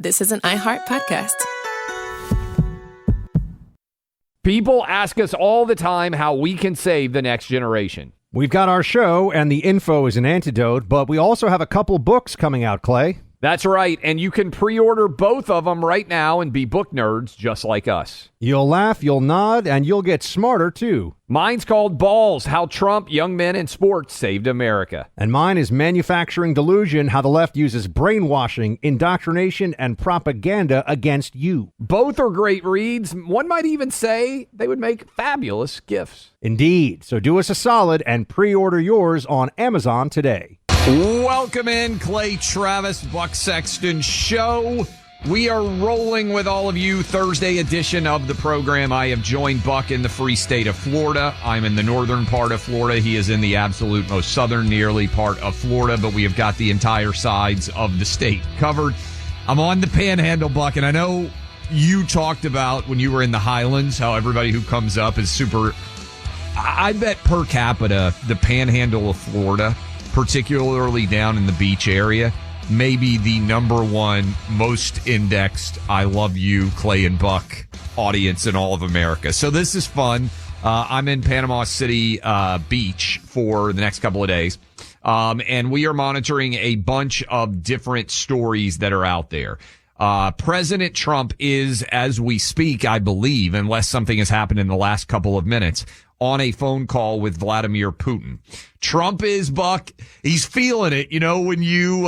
this is an iHeart podcast. People ask us all the time how we can save the next generation. We've got our show, and the info is an antidote, but we also have a couple books coming out, Clay. That's right, and you can pre-order both of them right now and be book nerds just like us. You'll laugh, you'll nod, and you'll get smarter, too. Mine's called Balls, How Trump, Young Men, and Sports Saved America. And mine is Manufacturing Delusion, How the Left Uses Brainwashing, Indoctrination, and Propaganda Against You. Both are great reads. One might even say they would make fabulous gifts. Indeed. So do us a solid and pre-order yours on Amazon today. Welcome in, Clay, Travis, Buck Sexton Show. We are rolling with all of you. Thursday edition of the program. I have joined Buck in the free state of Florida. I'm in the northern part of Florida. He is in the absolute most southern, nearly part of Florida, but we have got the entire sides of the state covered. I'm on the Panhandle, Buck, and I know you talked about when you were in the Highlands how everybody who comes up is super. I bet per capita, the Panhandle of Florida, particularly down in the beach area, maybe the number one most indexed I love you, Clay and Buck audience in all of America. So this is fun. I'm in Panama City Beach for the next couple of days. And we are monitoring a bunch of different stories that are out there. President Trump is, as we speak, I believe, unless something has happened in the last couple of minutes, on a phone call with Vladimir Putin. Trump is, Buck, he's feeling it. You know, when you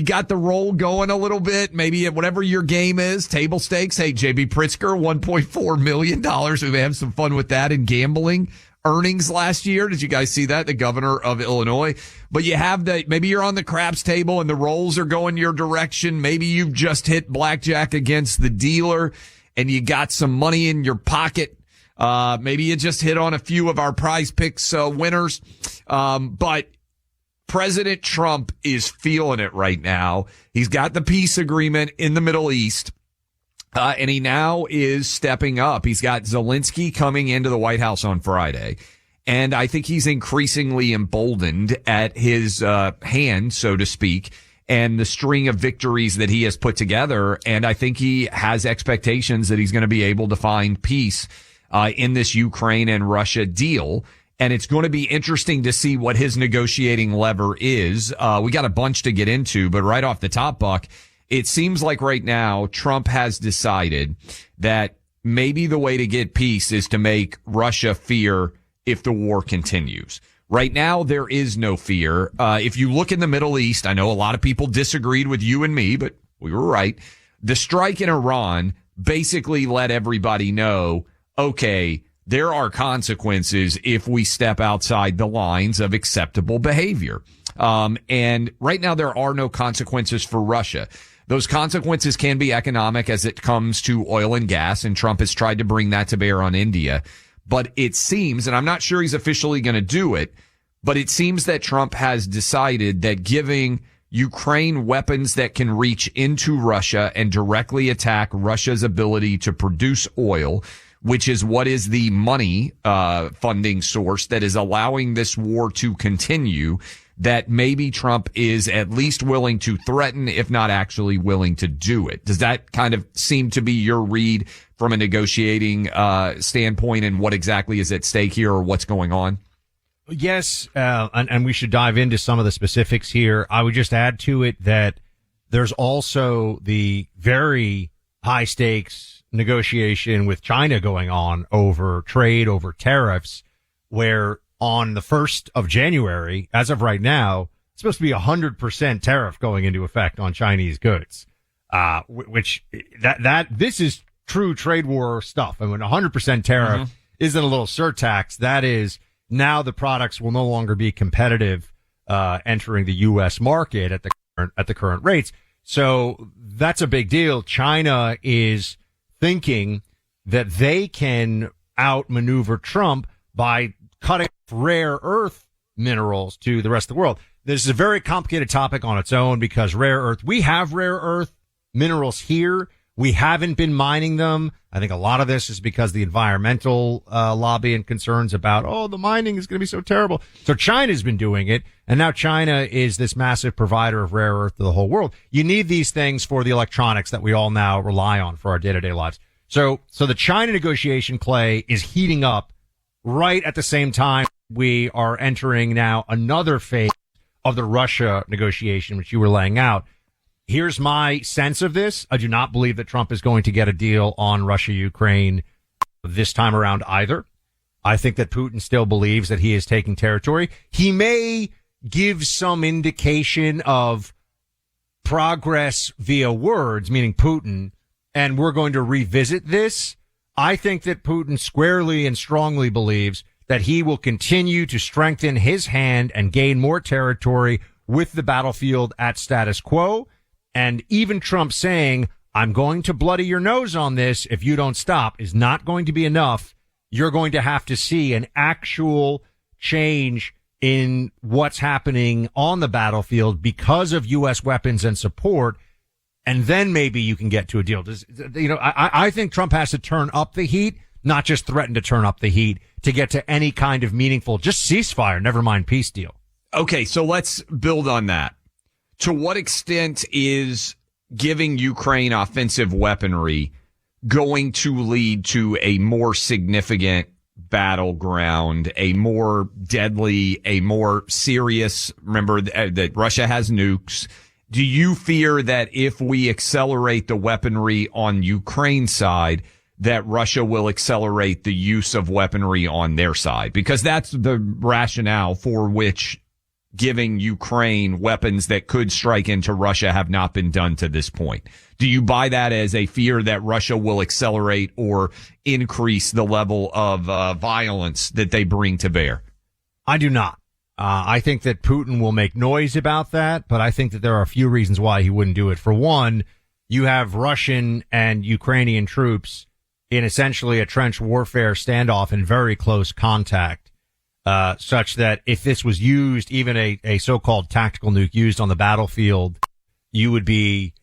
got the roll going a little bit, maybe at whatever your game is, table stakes. Hey, JB Pritzker, $1.4 million. We may have some fun with that in gambling earnings last year. Did you guys see that? The governor of Illinois. But you have maybe you're on the craps table and the rolls are going your direction. Maybe you've just hit blackjack against the dealer and you got some money in your pocket. Maybe you just hit on a few of our Prize Picks winners. But President Trump is feeling it right now. He's got the peace agreement in the Middle East, and he now is stepping up. He's got Zelensky coming into the White House on Friday, and I think he's increasingly emboldened at his hand, so to speak, and the string of victories that he has put together. And I think he has expectations that he's going to be able to find peace in this Ukraine and Russia deal. And it's going to be interesting to see what his negotiating lever is. We got a bunch to get into, but right off the top, Buck, it seems like right now Trump has decided that maybe the way to get peace is to make Russia fear if the war continues. Right now, there is no fear. If you look in the Middle East, I know a lot of people disagreed with you and me, but we were right. The strike in Iran basically let everybody know, okay, there are consequences if we step outside the lines of acceptable behavior. And right now there are no consequences for Russia. Those consequences can be economic as it comes to oil and gas, and Trump has tried to bring that to bear on India. But it seems, and I'm not sure he's officially going to do it, but it seems that Trump has decided that giving Ukraine weapons that can reach into Russia and directly attack Russia's ability to produce oil, which is what is the money funding source that is allowing this war to continue, that maybe Trump is at least willing to threaten, if not actually willing to do it. Does that kind of seem to be your read from a negotiating standpoint, and what exactly is at stake here, or what's going on? Yes, and we should dive into some of the specifics here. I would just add to it that there's also the very high stakes negotiation with China going on over trade, over tariffs, where on the 1st of January, as of right now, it's supposed to be 100% tariff going into effect on Chinese goods, which this is true trade war stuff. And when 100% tariff isn't a little surtax, that is now the products will no longer be competitive, entering the U.S. market at the current rates. So that's a big deal. China is thinking that they can outmaneuver Trump by cutting rare earth minerals to the rest of the world. This is a very complicated topic on its own because we have rare earth minerals here. We haven't been mining them. I think a lot of this is because the environmental lobby and concerns about, the mining is going to be so terrible. So China's been doing it, and now China is this massive provider of rare earth to the whole world. You need these things for the electronics that we all now rely on for our day-to-day lives. So the China negotiation, Clay, is heating up right at the same time we are entering now another phase of the Russia negotiation, which you were laying out. Here's my sense of this. I do not believe that Trump is going to get a deal on Russia-Ukraine this time around either. I think that Putin still believes that he is taking territory. He may give some indication of progress via words, meaning Putin, and we're going to revisit this. I think that Putin squarely and strongly believes that he will continue to strengthen his hand and gain more territory with the battlefield at status quo. And even Trump saying, I'm going to bloody your nose on this if you don't stop, is not going to be enough. You're going to have to see an actual change in what's happening on the battlefield because of U.S. weapons and support. And then maybe you can get to a deal. I think Trump has to turn up the heat, not just threaten to turn up the heat to get to any kind of meaningful, just ceasefire, never mind peace deal. Okay, so let's build on that. To what extent is giving Ukraine offensive weaponry going to lead to a more significant battleground, a more deadly, a more serious? Remember that Russia has nukes. Do you fear that if we accelerate the weaponry on Ukraine's side, that Russia will accelerate the use of weaponry on their side? Because that's the rationale for which giving Ukraine weapons that could strike into Russia have not been done to this point. Do you buy that as a fear that Russia will accelerate or increase the level of violence that they bring to bear? I do not. I think that Putin will make noise about that, but I think that there are a few reasons why he wouldn't do it. For one, you have Russian and Ukrainian troops in essentially a trench warfare standoff in very close contact. Such that if this was used, even a so-called tactical nuke used on the battlefield, you would be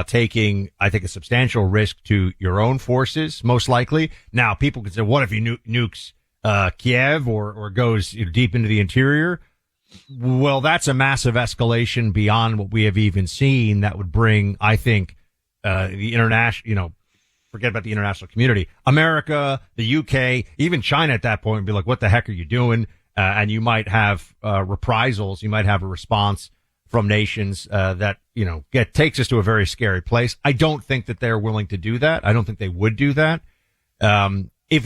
taking, I think, a substantial risk to your own forces, most likely. Now, people could say, what if he nukes Kiev or goes deep into the interior? Well, that's a massive escalation beyond what we have even seen. That would bring, I think, the international, forget about the international community, America, the UK, even China at that point would be like, what the heck are you doing? And you might have reprisals. You might have a response from nations that, takes us to a very scary place. I don't think that they're willing to do that. I don't think they would do that. If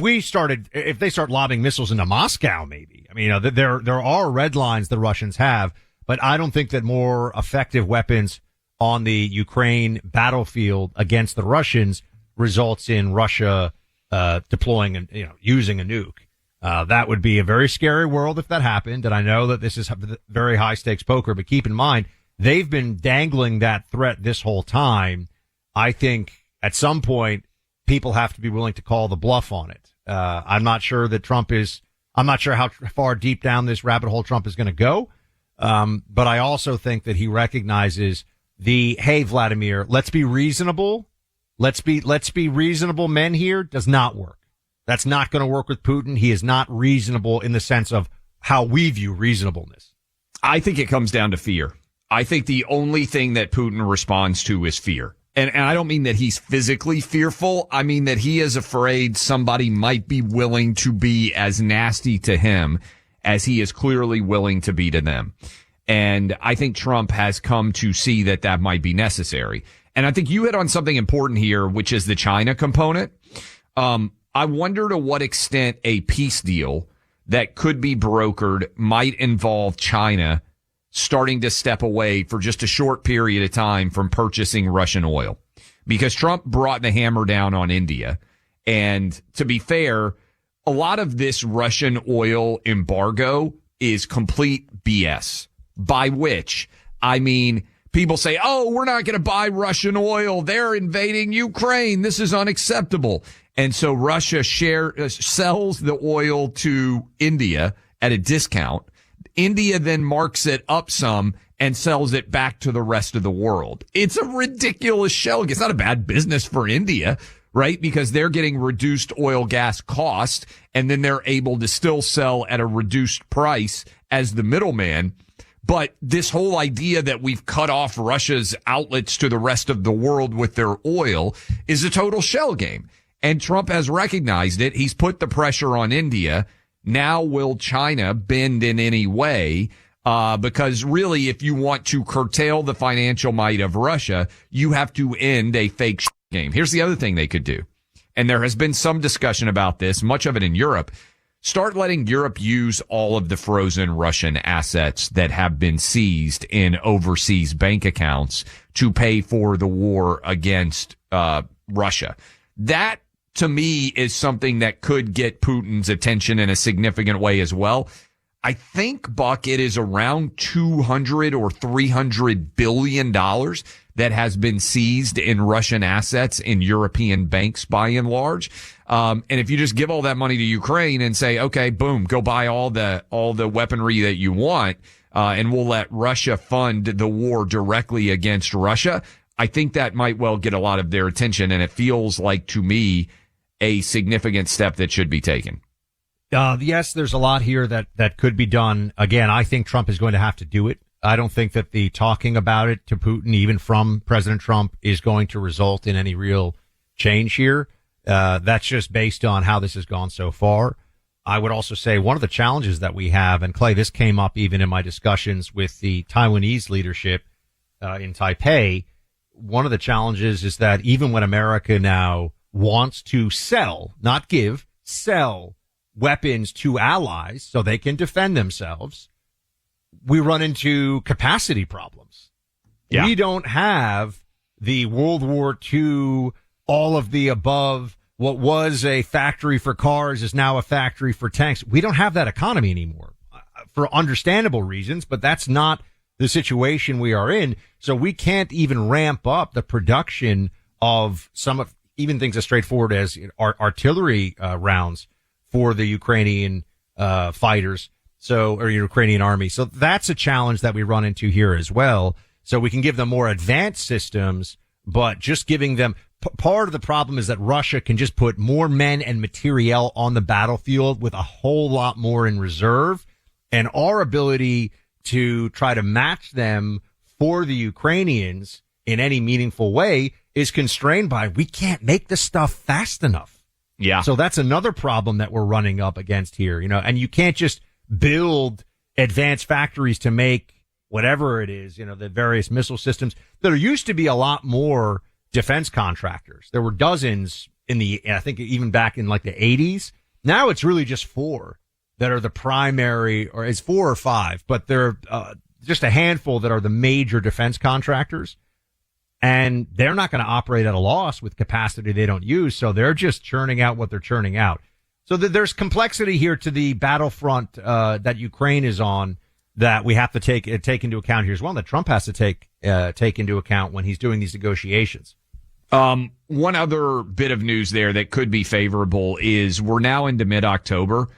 they start lobbing missiles into Moscow, maybe. I mean, there are red lines the Russians have, but I don't think that more effective weapons on the Ukraine battlefield against the Russians results in Russia deploying and using a nuke. That would be a very scary world if that happened. And I know that this is very high stakes poker, but keep in mind they've been dangling that threat this whole time. I think at some point people have to be willing to call the bluff on it. I'm not sure how far deep down this rabbit hole Trump is going to go. But I also think that he recognizes hey, Vladimir, let's be reasonable. Let's be reasonable men here does not work. That's not going to work with Putin. He is not reasonable in the sense of how we view reasonableness. I think it comes down to fear. I think the only thing that Putin responds to is fear. And I don't mean that he's physically fearful. I mean that he is afraid somebody might be willing to be as nasty to him as he is clearly willing to be to them. And I think Trump has come to see that that might be necessary. And I think you hit on something important here, which is the China component. I wonder to what extent a peace deal that could be brokered might involve China starting to step away for just a short period of time from purchasing Russian oil. Because Trump brought the hammer down on India. And to be fair, a lot of this Russian oil embargo is complete BS. By which, I mean, people say, we're not going to buy Russian oil. They're invading Ukraine. This is unacceptable. And so Russia sells the oil to India at a discount. India then marks it up some and sells it back to the rest of the world. It's a ridiculous shell game. It's not a bad business for India, right? Because they're getting reduced oil gas cost, and then they're able to still sell at a reduced price as the middleman. But this whole idea that we've cut off Russia's outlets to the rest of the world with their oil is a total shell game. And Trump has recognized it. He's put the pressure on India. Now will China bend in any way? Because really, if you want to curtail the financial might of Russia, you have to end a fake game. Here's the other thing they could do. And there has been some discussion about this, much of it in Europe. Start letting Europe use all of the frozen Russian assets that have been seized in overseas bank accounts to pay for the war against Russia. That, to me, is something that could get Putin's attention in a significant way as well. I think, Buck, it is around $200 or $300 billion that has been seized in Russian assets in European banks by and large. And if you just give all that money to Ukraine and say, okay, boom, go buy all the weaponry that you want, and we'll let Russia fund the war directly against Russia, I think that might well get a lot of their attention. And it feels like, to me, a significant step that should be taken. Yes, there's a lot here that could be done. Again, I think Trump is going to have to do it. I don't think that the talking about it to Putin, even from President Trump, is going to result in any real change here. That's just based on how this has gone so far. I would also say one of the challenges that we have, and Clay, this came up even in my discussions with the Taiwanese leadership in Taipei. One of the challenges is that even when America now wants to sell, not give, sell weapons to allies so they can defend themselves, we run into capacity problems. Yeah. We don't have the World War II, all of the above. What was a factory for cars is now a factory for tanks. We don't have that economy anymore for understandable reasons, but that's not the situation we are in. So we can't even ramp up the production of some of even things as straightforward as artillery rounds for the Ukrainian fighters, or Ukrainian army. So that's a challenge that we run into here as well. So we can give them more advanced systems, but just giving them part of the problem is that Russia can just put more men and materiel on the battlefield with a whole lot more in reserve, and our ability to try to match them for the Ukrainians in any meaningful way is constrained by we can't make the stuff fast enough. Yeah. So that's another problem that we're running up against here, and you can't just build advanced factories to make whatever it is, the various missile systems. There used to be a lot more defense contractors. There were dozens I think even back in like the 80s. Now it's really just 4 that are the primary, or it's 4 or 5, but they're just a handful that are the major defense contractors. And they're not going to operate at a loss with capacity they don't use. So they're just churning out what they're churning out. So there's complexity here to the battlefront that Ukraine is on that we have to take into account here as well, that Trump has to take into account when he's doing these negotiations. One other bit of news there that could be favorable is we're now into mid-October.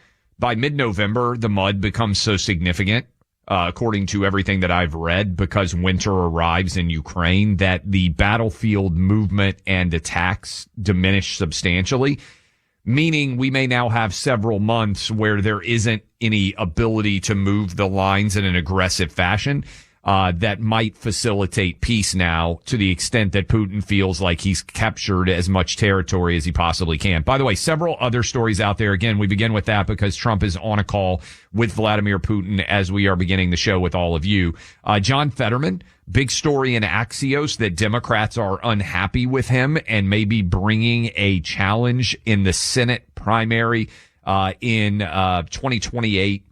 By mid-November, the mud becomes so significant, according to everything that I've read, because winter arrives in Ukraine, that the battlefield movement and attacks diminish substantially, meaning we may now have several months where there isn't any ability to move the lines in an aggressive fashion. That might facilitate peace now to the extent that Putin feels like he's captured as much territory as he possibly can. By the way, several other stories out there. Again, we begin with that because Trump is on a call with Vladimir Putin as we are beginning the show with all of you. John Fetterman, big story in Axios that Democrats are unhappy with him and may be bringing a challenge in the Senate primary in 2028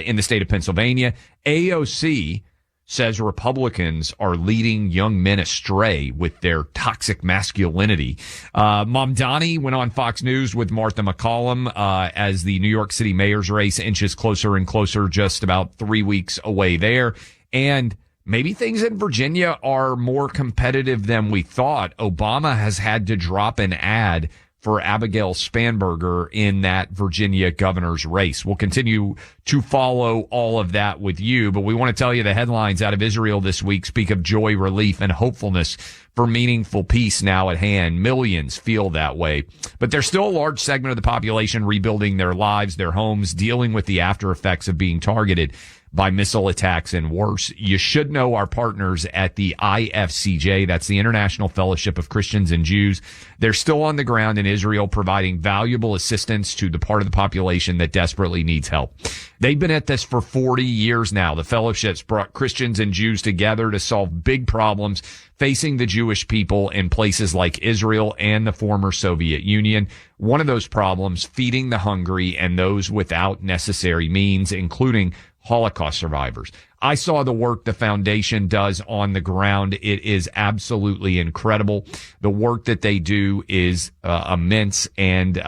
in the state of Pennsylvania. AOC says Republicans are leading young men astray with their toxic masculinity. Mamdani went on Fox News with Martha McCallum as the New York City mayor's race inches closer and closer, just about 3 weeks away there. And maybe things in Virginia are more competitive than we thought. Obama has had to drop an ad for Abigail Spanberger in that Virginia governor's race. We'll continue to follow all of that with you, but we want to tell you the headlines out of Israel this week speak of joy, relief, and hopefulness for meaningful peace now at hand. Millions feel that way, but there's still a large segment of the population rebuilding their lives, their homes, dealing with the after effects of being targeted by missile attacks and worse. You should know our partners at the IFCJ. That's the International Fellowship of Christians and Jews. They're still on the ground in Israel providing valuable assistance to the part of the population that desperately needs help. They've been at this for 40 years now. The fellowship's brought Christians and Jews together to solve big problems facing the Jewish people in places like Israel and the former Soviet Union. One of those problems, feeding the hungry and those without necessary means, including Holocaust survivors. I saw the work the foundation does on the ground. It is absolutely incredible. The work that they do is immense and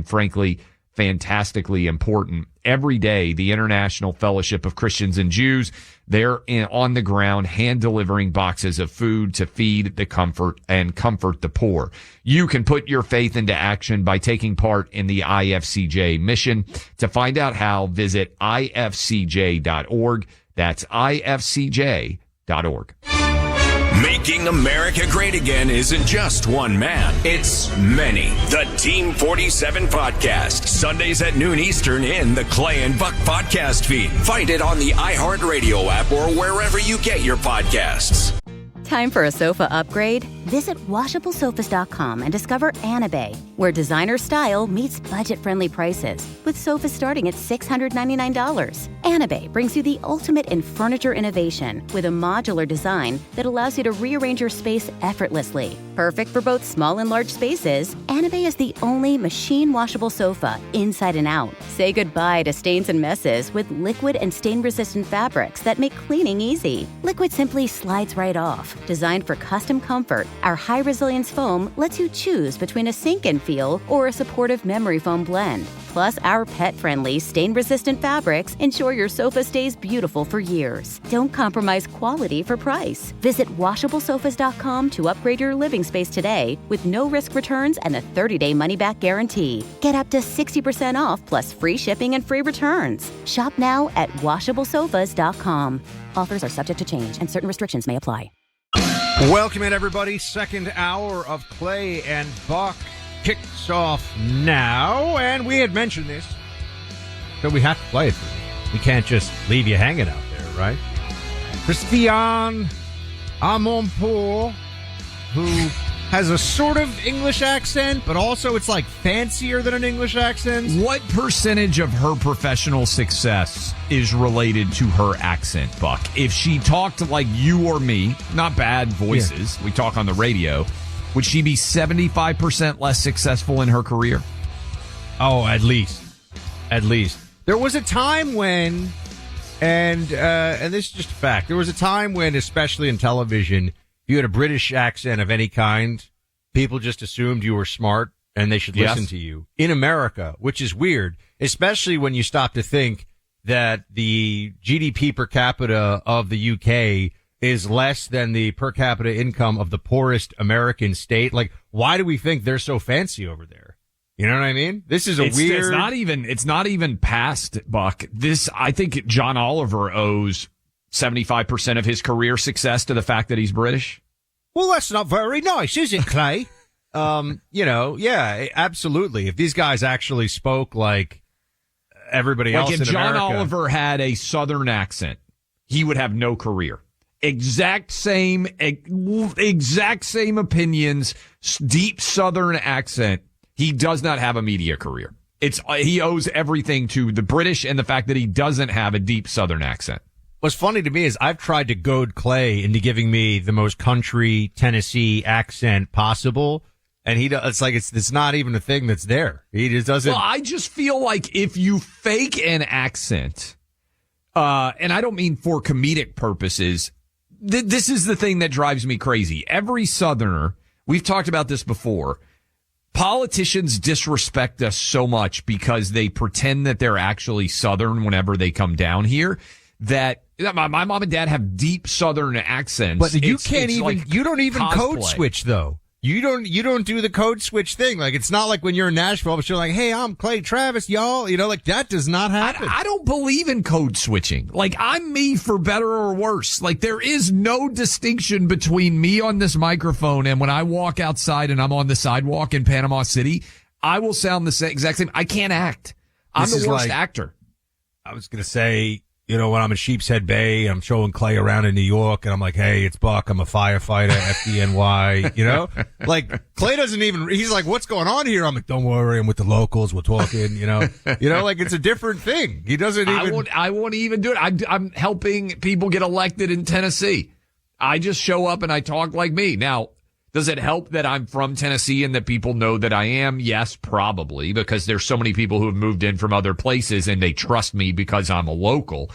frankly, fantastically important. Every day, the International Fellowship of Christians and Jews, they're on the ground, hand delivering boxes of food to feed the comfort the poor. You can put your faith into action by taking part in the IFCJ mission. To find out how, visit ifcj.org. That's ifcj.org. Making America great again isn't just one man, it's many. The Team 47 Podcast, Sundays at noon Eastern in the Clay and Buck podcast feed. Find it on the iHeartRadio app or wherever you get your podcasts. Time for a sofa upgrade? Visit WashableSofas.com and discover Anabay, where designer style meets budget-friendly prices, with sofas starting at $699. Anabay brings you the ultimate in furniture innovation with a modular design that allows you to rearrange your space effortlessly. Perfect for both small and large spaces, Anabay is the only machine-washable sofa inside and out. Say goodbye to stains and messes with liquid and stain-resistant fabrics that make cleaning easy. Liquid simply slides right off. Designed for custom comfort, our high-resilience foam lets you choose between a sink-in feel or a supportive memory foam blend. Plus, our pet-friendly, stain-resistant fabrics ensure your sofa stays beautiful for years. Don't compromise quality for price. Visit WashableSofas.com to upgrade your living space today with no-risk returns and a 30-day money-back guarantee. Get up to 60% off plus free shipping and free returns. Shop now at WashableSofas.com. Offers are subject to change and certain restrictions may apply. Welcome in, everybody. Second hour of Clay and Buck kicks off now, and we had mentioned this, so we have to play it for you. We can't just leave you hanging out there, right? Christian Amonpour, who has a sort of English accent, but also it's like fancier than an English accent. What percentage of her professional success is related to her accent, Buck? If she talked like you or me, not bad voices, we talk on the radio, would she be 75% less successful in her career? Oh, at least. There was a time when, and this is just a fact, there was a time when, especially in television, if you had a British accent of any kind, people just assumed you were smart and they should listen to you. In America, which is weird, especially when you stop to think that the GDP per capita of the UK is less than the per capita income of the poorest American state. Like, why do we think they're so fancy over there? You know what I mean? This is weird. It's not even past, Buck. I think John Oliver owes 75% of his career success to the fact that he's British. Well, that's not very nice, is it, Clay? Yeah, absolutely. If these guys actually spoke like everybody else in America. Like if John Oliver had a Southern accent, he would have no career. Exact same opinions, deep Southern accent. He does not have a media career. He owes everything to the British and the fact that he doesn't have a deep Southern accent. What's funny to me is I've tried to goad Clay into giving me the most country Tennessee accent possible, and it's not even a thing that's there. He just doesn't. Well, I just feel like if you fake an accent, and I don't mean for comedic purposes, this is the thing that drives me crazy. Every Southerner, we've talked about this before, politicians disrespect us so much because they pretend that they're actually Southern whenever they come down here, that my mom and dad have deep Southern accents. But you don't even code switch, though. You don't do the code switch thing. Like, it's not like when you're in Nashville, but you're like, hey, I'm Clay Travis, y'all. You know, like, that does not happen. I don't believe in code switching. Like, I'm me for better or worse. Like, there is no distinction between me on this microphone and when I walk outside and I'm on the sidewalk in Panama City, I will sound the exact same. I can't act. I'm the worst actor. I was going to say, you know, when I'm in Sheepshead Bay, I'm showing Clay around in New York, and I'm like, hey, it's Buck. I'm a firefighter, FDNY, you know? Like, Clay doesn't even, he's like, what's going on here? I'm like, don't worry, I'm with the locals, we're talking, you know? Like, it's a different thing. He doesn't even. I won't even do it. I'm helping people get elected in Tennessee. I just show up and I talk like me. Now, does it help that I'm from Tennessee and that people know that I am? Yes, probably, because there's so many people who have moved in from other places and they trust me because I'm a local.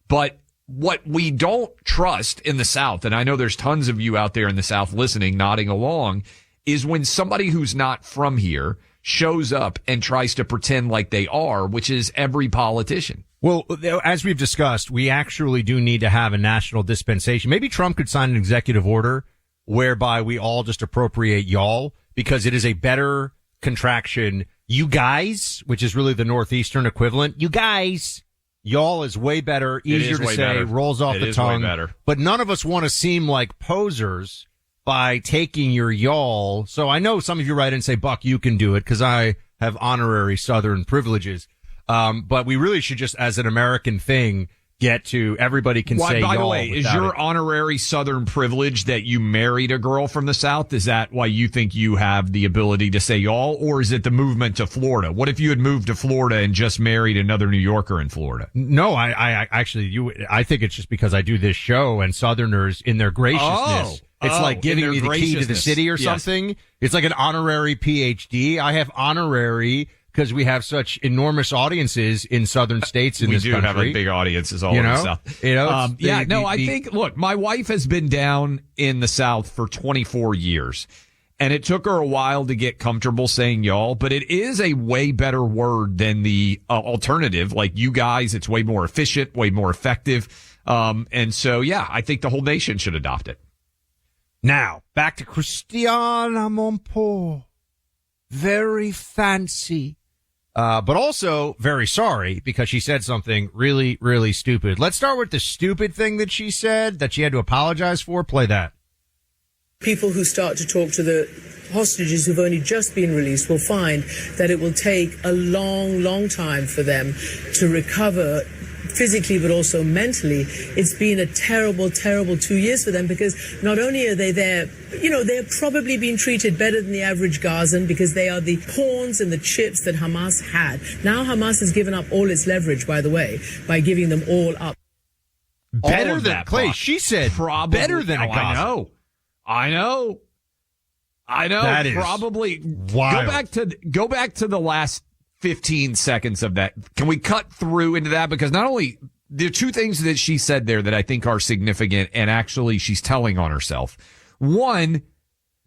But what we don't trust in the South, and I know there's tons of you out there in the South listening, nodding along, is when somebody who's not from here shows up and tries to pretend like they are, which is every politician. Well, as we've discussed, we actually do need to have a national dispensation. Maybe Trump could sign an executive order whereby we all just appropriate y'all, because it is a better contraction. You guys, which is really the Northeastern equivalent. You guys, y'all is way better, easier to say, rolls off the tongue. But none of us want to seem like posers by taking your y'all. So I know some of you write in and say, Buck, you can do it because I have honorary Southern privileges. But we really should just, as an American thing, get to everybody can say y'all. By the way, is your honorary Southern privilege that you married a girl from the South? Is that why you think you have the ability to say y'all, or is it the movement to Florida? What if you had moved to Florida and just married another New Yorker in Florida? No, I actually, I think it's just because I do this show and Southerners in their graciousness. It's like giving me the key to the city or something. It's like an honorary PhD. I have honorary because we have such enormous audiences in southern states in this country. We do have like big audiences all over the South. I think, look, my wife has been down in the South for 24 years, and it took her a while to get comfortable saying y'all, but it is a way better word than the alternative. Like you guys, it's way more efficient, way more effective. And so, yeah, I think the whole nation should adopt it. Now, back to Christiana Monport. Very fancy. But also very sorry because she said something really, really stupid. Let's start with the stupid thing that she said that she had to apologize for. Play that. People who start to talk to the hostages who've only just been released will find that it will take a long, long time for them to recover physically but also mentally. It's been a terrible, terrible 2 years for them because not only are they there, they're probably being treated better than the average Gazan because they are the pawns and the chips that Hamas had. Now Hamas has given up all its leverage, by the way, by giving them all up. Better than Clay. She said probably better than a Gaza. I know. That is probably wild. Go back to the last 15 seconds of that. Can we cut through into that? Because not only there are two things that she said there that I think are significant, and actually she's telling on herself. One,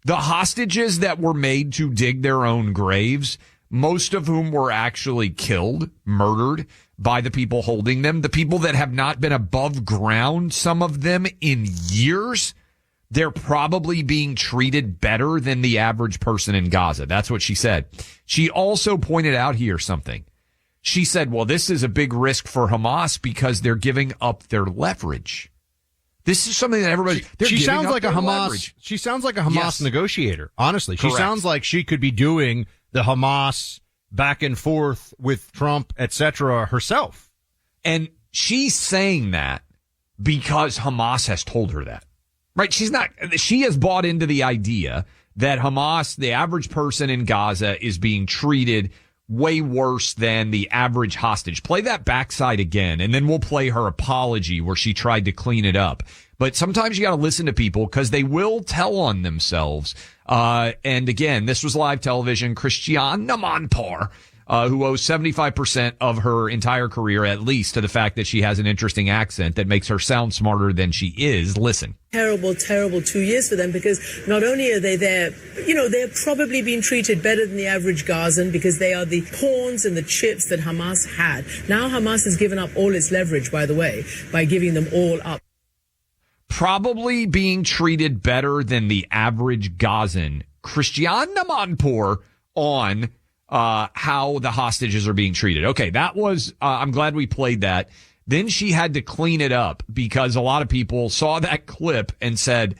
the hostages that were made to dig their own graves, most of whom were actually killed, murdered by the people holding them, the people that have not been above ground, some of them in years, they're probably being treated better than the average person in Gaza. That's what she said. She also pointed out here something. She said, well, this is a big risk for Hamas because they're giving up their leverage. This is something that everybody, she sounds like a Hamas. Leverage. She sounds like a Hamas negotiator. Honestly, she sounds like she could be doing the Hamas back and forth with Trump, etc. herself. And she's saying that because Hamas has told her that. Right. She has bought into the idea that Hamas, the average person in Gaza, is being treated way worse than the average hostage. Play that backside again, and then we'll play her apology where she tried to clean it up. But sometimes you got to listen to people because they will tell on themselves. And again, this was live television. Christiana Monport, who owes 75% of her entire career, at least, to the fact that she has an interesting accent that makes her sound smarter than she is. Listen. Terrible, terrible 2 years for them because not only are they there, they're probably being treated better than the average Gazan because they are the pawns and the chips that Hamas had. Now Hamas has given up all its leverage, by the way, by giving them all up. probably being treated better than the average Gazan. Christiane Amanpour on how the hostages are being treated. Okay, that was, I'm glad we played that. Then she had to clean it up because a lot of people saw that clip and said,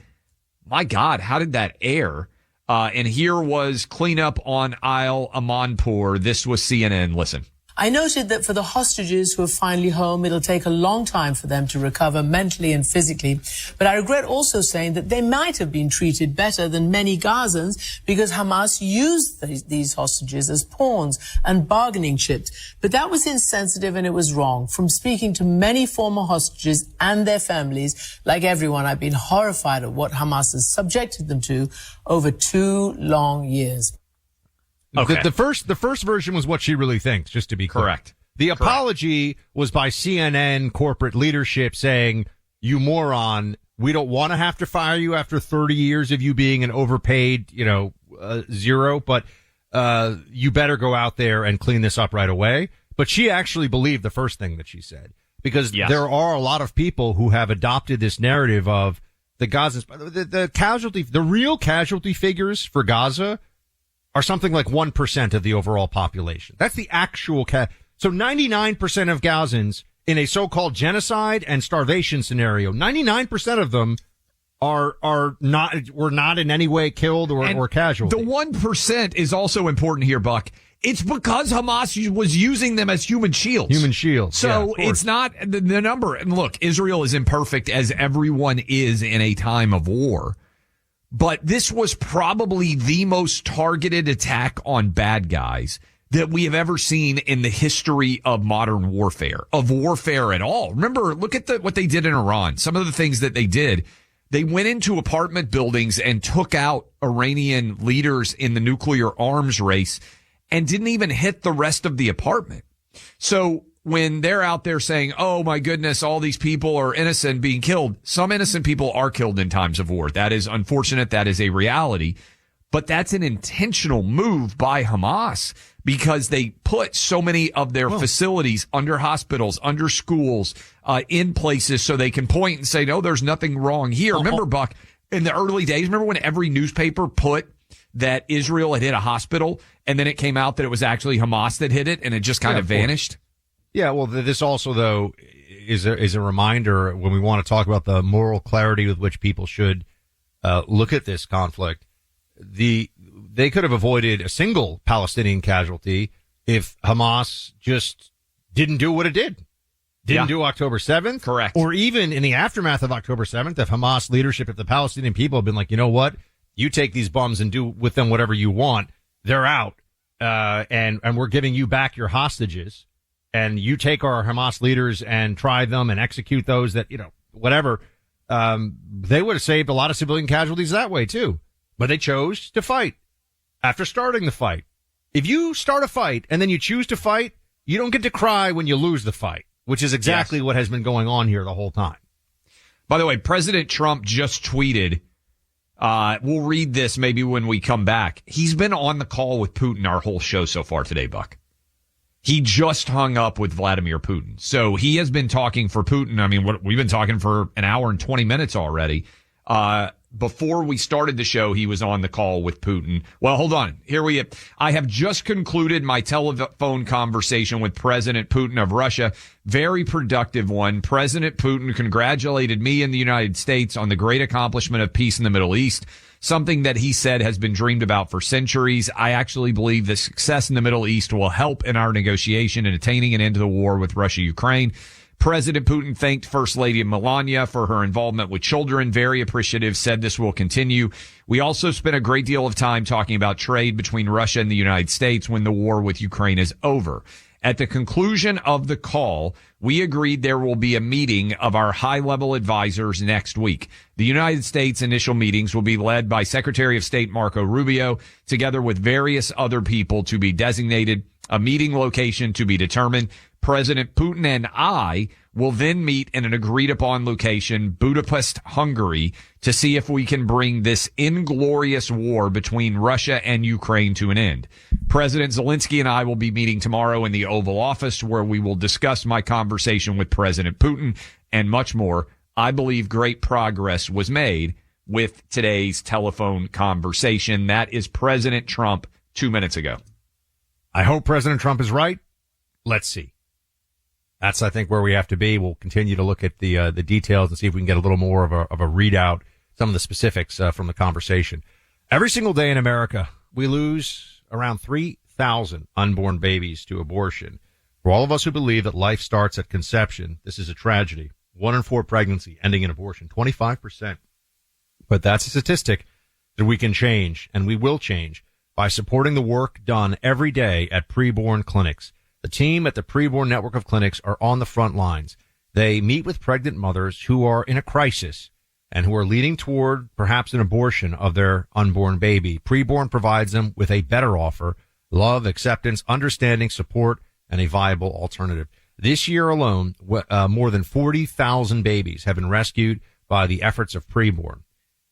my God, how did that air? And here was cleanup on Aisle Amanpour. This was CNN. Listen. I noted that for the hostages who are finally home, it'll take a long time for them to recover mentally and physically. But I regret also saying that they might have been treated better than many Gazans because Hamas used these hostages as pawns and bargaining chips. But that was insensitive and it was wrong. From speaking to many former hostages and their families, like everyone, I've been horrified at what Hamas has subjected them to over 2 long years. Okay. The first version was what she really thinks, just to be clear. Correct. The apology was by CNN corporate leadership saying, you moron, we don't want to have to fire you after 30 years of you being an overpaid, zero, but you better go out there and clean this up right away. But she actually believed the first thing that she said, because there are a lot of people who have adopted this narrative of the Gazans. The real casualty figures for Gaza are something like 1% of the overall population. That's the actual So 99% of Gazans in a so-called genocide and starvation scenario, 99% of them were not in any way killed or casualty. The 1% is also important here, Buck. It's because Hamas was using them as human shields. Human shields. So it's not the number. And look, Israel is imperfect as everyone is in a time of war. But this was probably the most targeted attack on bad guys that we have ever seen in the history of modern warfare, at all. Remember, look at what they did in Iran. Some of the things that they did. They went into apartment buildings and took out Iranian leaders in the nuclear arms race and didn't even hit the rest of the apartment. So when they're out there saying, oh my goodness, all these people are innocent being killed, some innocent people are killed in times of war. That is unfortunate. That is a reality. But that's an intentional move by Hamas because they put so many of their facilities under hospitals, under schools, in places so they can point and say, no, there's nothing wrong here. Remember, Buck, in the early days, remember when every newspaper put that Israel had hit a hospital and then it came out that it was actually Hamas that hit it and it just kind of vanished? Yeah, well, this also, though, is a reminder when we want to talk about the moral clarity with which people should look at this conflict. They could have avoided a single Palestinian casualty if Hamas just didn't do what it did. Didn't do October 7th. Correct. Or even in the aftermath of October 7th, if Hamas leadership, if the Palestinian people have been like, you know what, you take these bums and do with them whatever you want, they're out. And we're giving you back your hostages. And you take our Hamas leaders and try them and execute those that, whatever. They would have saved a lot of civilian casualties that way, too. But they chose to fight after starting the fight. If you start a fight and then you choose to fight, you don't get to cry when you lose the fight, which is exactly what has been going on here the whole time. By the way, President Trump just tweeted, we'll read this maybe when we come back. He's been on the call with Putin our whole show so far today, Buck. He just hung up with Vladimir Putin. So he has been talking for Putin. I mean, we've been talking for an hour and 20 minutes already. Before we started the show, he was on the call with Putin. Well, hold on. I have just concluded my telephone conversation with President Putin of Russia. Very productive one. President Putin congratulated me and the United States on the great accomplishment of peace in the Middle East, something that he said has been dreamed about for centuries. I actually believe the success in the Middle East will help in our negotiation in attaining an end to the war with Russia-Ukraine. President Putin thanked First Lady Melania for her involvement with children. Very appreciative, said this will continue. We also spent a great deal of time talking about trade between Russia and the United States when the war with Ukraine is over. At the conclusion of the call, we agreed there will be a meeting of our high-level advisors next week. The United States initial meetings will be led by Secretary of State Marco Rubio, together with various other people to be designated, a meeting location to be determined. President Putin and I will then meet in an agreed-upon location, Budapest, Hungary, to see if we can bring this inglorious war between Russia and Ukraine to an end. President Zelensky and I will be meeting tomorrow in the Oval Office, where we will discuss my conversation with President Putin and much more. I believe great progress was made with today's telephone conversation. That is President Trump 2 minutes ago. I hope President Trump is right. Let's see. That's, I think, where we have to be. We'll continue to look at the details and see if we can get a little more of a readout, some of the specifics from the conversation. Every single day in America, we lose around 3,000 unborn babies to abortion. For all of us who believe that life starts at conception, this is a tragedy. 1 in 4 pregnancy ending in abortion, 25%. But that's a statistic that we can change, and we will change, by supporting the work done every day at preborn clinics. The team at the Preborn Network of Clinics are on the front lines. They meet with pregnant mothers who are in a crisis and who are leading toward perhaps an abortion of their unborn baby. Preborn provides them with a better offer: love, acceptance, understanding, support, and a viable alternative. This year alone, more than 40,000 babies have been rescued by the efforts of Preborn.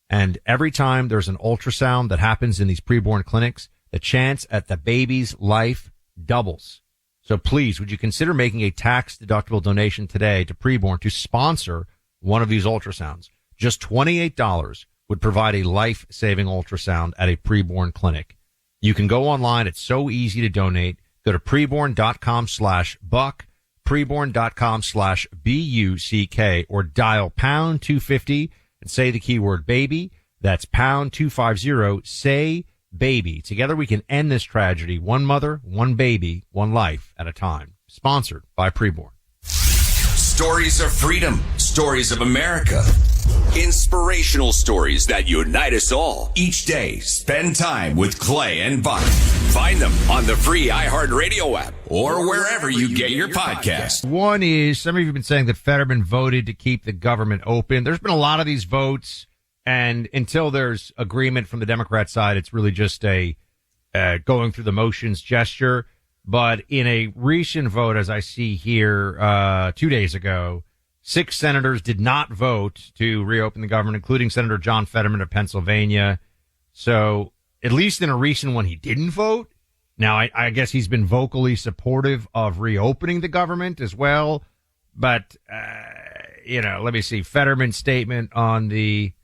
And every time there's an ultrasound that happens in these preborn clinics, the chance at the baby's life doubles. So please, would you consider making a tax-deductible donation today to Preborn to sponsor one of these ultrasounds? Just $28 would provide a life-saving ultrasound at a preborn clinic. You can go online. It's so easy to donate. Go to preborn.com/buck, preborn.com/BUCK, or dial pound 250 and say the keyword baby. That's pound 250, say baby. Together we can end this tragedy. One mother, one baby, one life at a time. Sponsored by Preborn. Stories of freedom. Stories of America. Inspirational stories that unite us all. Each day, spend time with Clay and Buck. Find them on the free iHeartRadio app or wherever you get your podcasts. One is, some of you have been saying that Fetterman voted to keep the government open. There's been a lot of these votes, and until there's agreement from the Democrat side, it's really just a going through the motions gesture. But in a recent vote, as I see here 2 days ago, 6 senators did not vote to reopen the government, including Senator John Fetterman of Pennsylvania. So at least in a recent one, he didn't vote. Now, I guess he's been vocally supportive of reopening the government as well. But, let me see. Fetterman's statement on the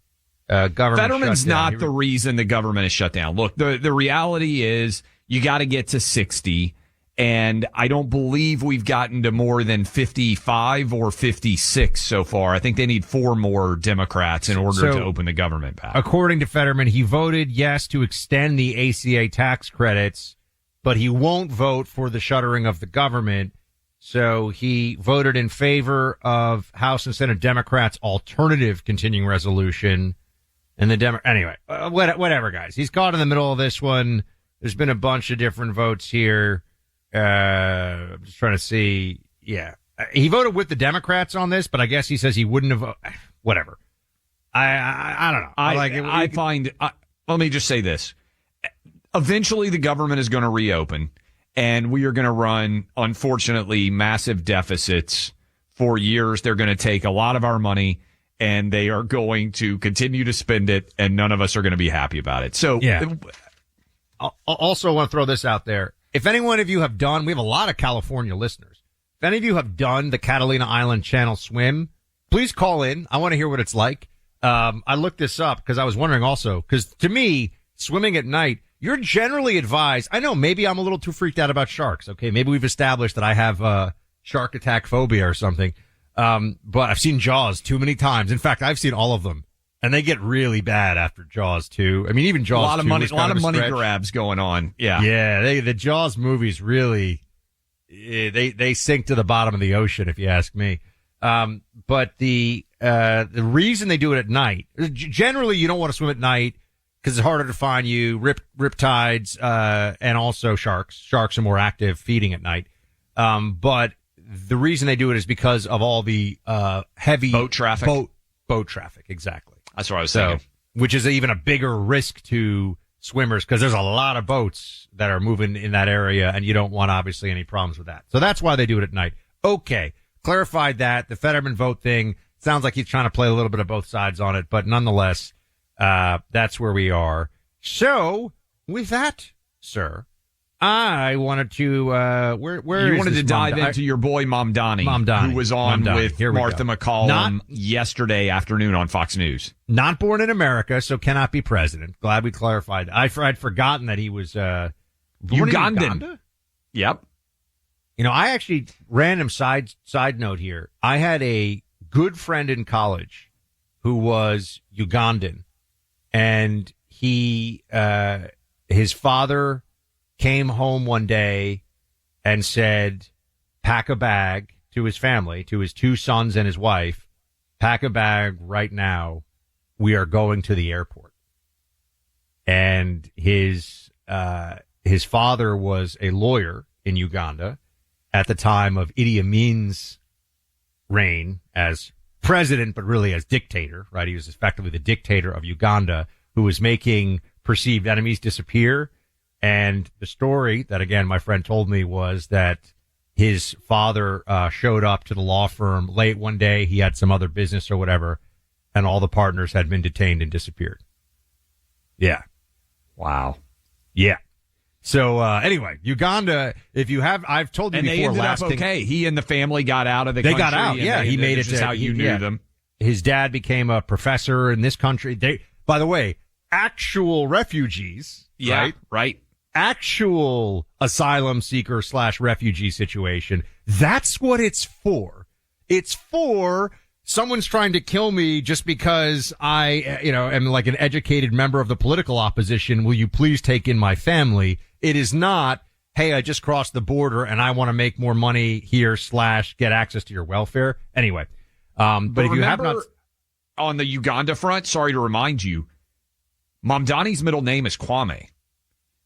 government Fetterman's shutdown. not the reason the government is shut down. Look, the reality is you got to get to 60. And I don't believe we've gotten to more than 55 or 56 so far. I think they need 4 more Democrats in order to open the government back. According to Fetterman, he voted yes to extend the ACA tax credits, but he won't vote for the shuttering of the government. So he voted in favor of House and Senate Democrats' alternative continuing resolution. And anyway, whatever, guys. He's caught in the middle of this one. There's been a bunch of different votes here. I'm just trying to see. Yeah. He voted with the Democrats on this, but I guess he says he wouldn't have. Whatever. I don't know. Let me just say this. Eventually the government is going to reopen, and we are going to run, unfortunately, massive deficits for years. They're going to take a lot of our money, and they are going to continue to spend it, and none of us are going to be happy about it. So, yeah. I also want to throw this out there. If any one of you have done, we have a lot of California listeners. If any of you have done the Catalina Island Channel swim, please call in. I want to hear what it's like. I looked this up because I was wondering also, because to me, swimming at night, you're generally advised. I know maybe I'm a little too freaked out about sharks. Okay. Maybe we've established that I have shark attack phobia or something. But I've seen Jaws too many times. In fact, I've seen all of them. And they get really bad after Jaws 2. I mean, even Jaws 2. A lot of money grabs going on. Yeah. Yeah. The Jaws movies really, they sink to the bottom of the ocean, if you ask me. But the reason they do it at night, generally you don't want to swim at night because it's harder to find you, riptides, and also sharks. Sharks are more active feeding at night. But the reason they do it is because of all the, heavy boat traffic. Boat traffic. Exactly. That's what I was thinking. Which is even a bigger risk to swimmers because there's a lot of boats that are moving in that area and you don't want obviously any problems with that. So that's why they do it at night. Okay. Clarified that. The Fetterman vote thing sounds like he's trying to play a little bit of both sides on it, but nonetheless, that's where we are. So with that, sir, I wanted to, where you is wanted this to dive Mamdani? into your boy Mamdani, Mamdani. who was on Mamdani. with Here we Martha go. McCallum yesterday afternoon on Fox News. Not born in America, so cannot be president. Glad we clarified. I'd forgotten that he was born Ugandan. in Uganda. Yep. You know, I actually, random side note here. I had a good friend in college who was Ugandan, and he, his father came home one day and said, pack a bag to his family, to his 2 sons and his wife, pack a bag right now. We are going to the airport. And his father was a lawyer in Uganda at the time of Idi Amin's reign as president, but really as dictator, right? He was effectively the dictator of Uganda who was making perceived enemies disappear. And the story that, again, my friend told me was that his father showed up to the law firm late one day. He had some other business or whatever, and all the partners had been detained and disappeared. Yeah. Wow. Yeah. So, anyway, Uganda, if you have, I've told you and before, they ended last up thing, okay. He and the family got out of the they country. got out. Yeah. He made it to how you knew them. His dad became a professor in this country. They, by the way, actual refugees. Yeah. Right. Actual asylum seeker / refugee situation. That's what it's for. It's for someone's trying to kill me just because I, am like an educated member of the political opposition. Will you please take in my family? It is not, hey, I just crossed the border and I want to make more money here / get access to your welfare. Anyway. But if you have not, on the Uganda front, sorry to remind you, Mamdani's middle name is Kwame.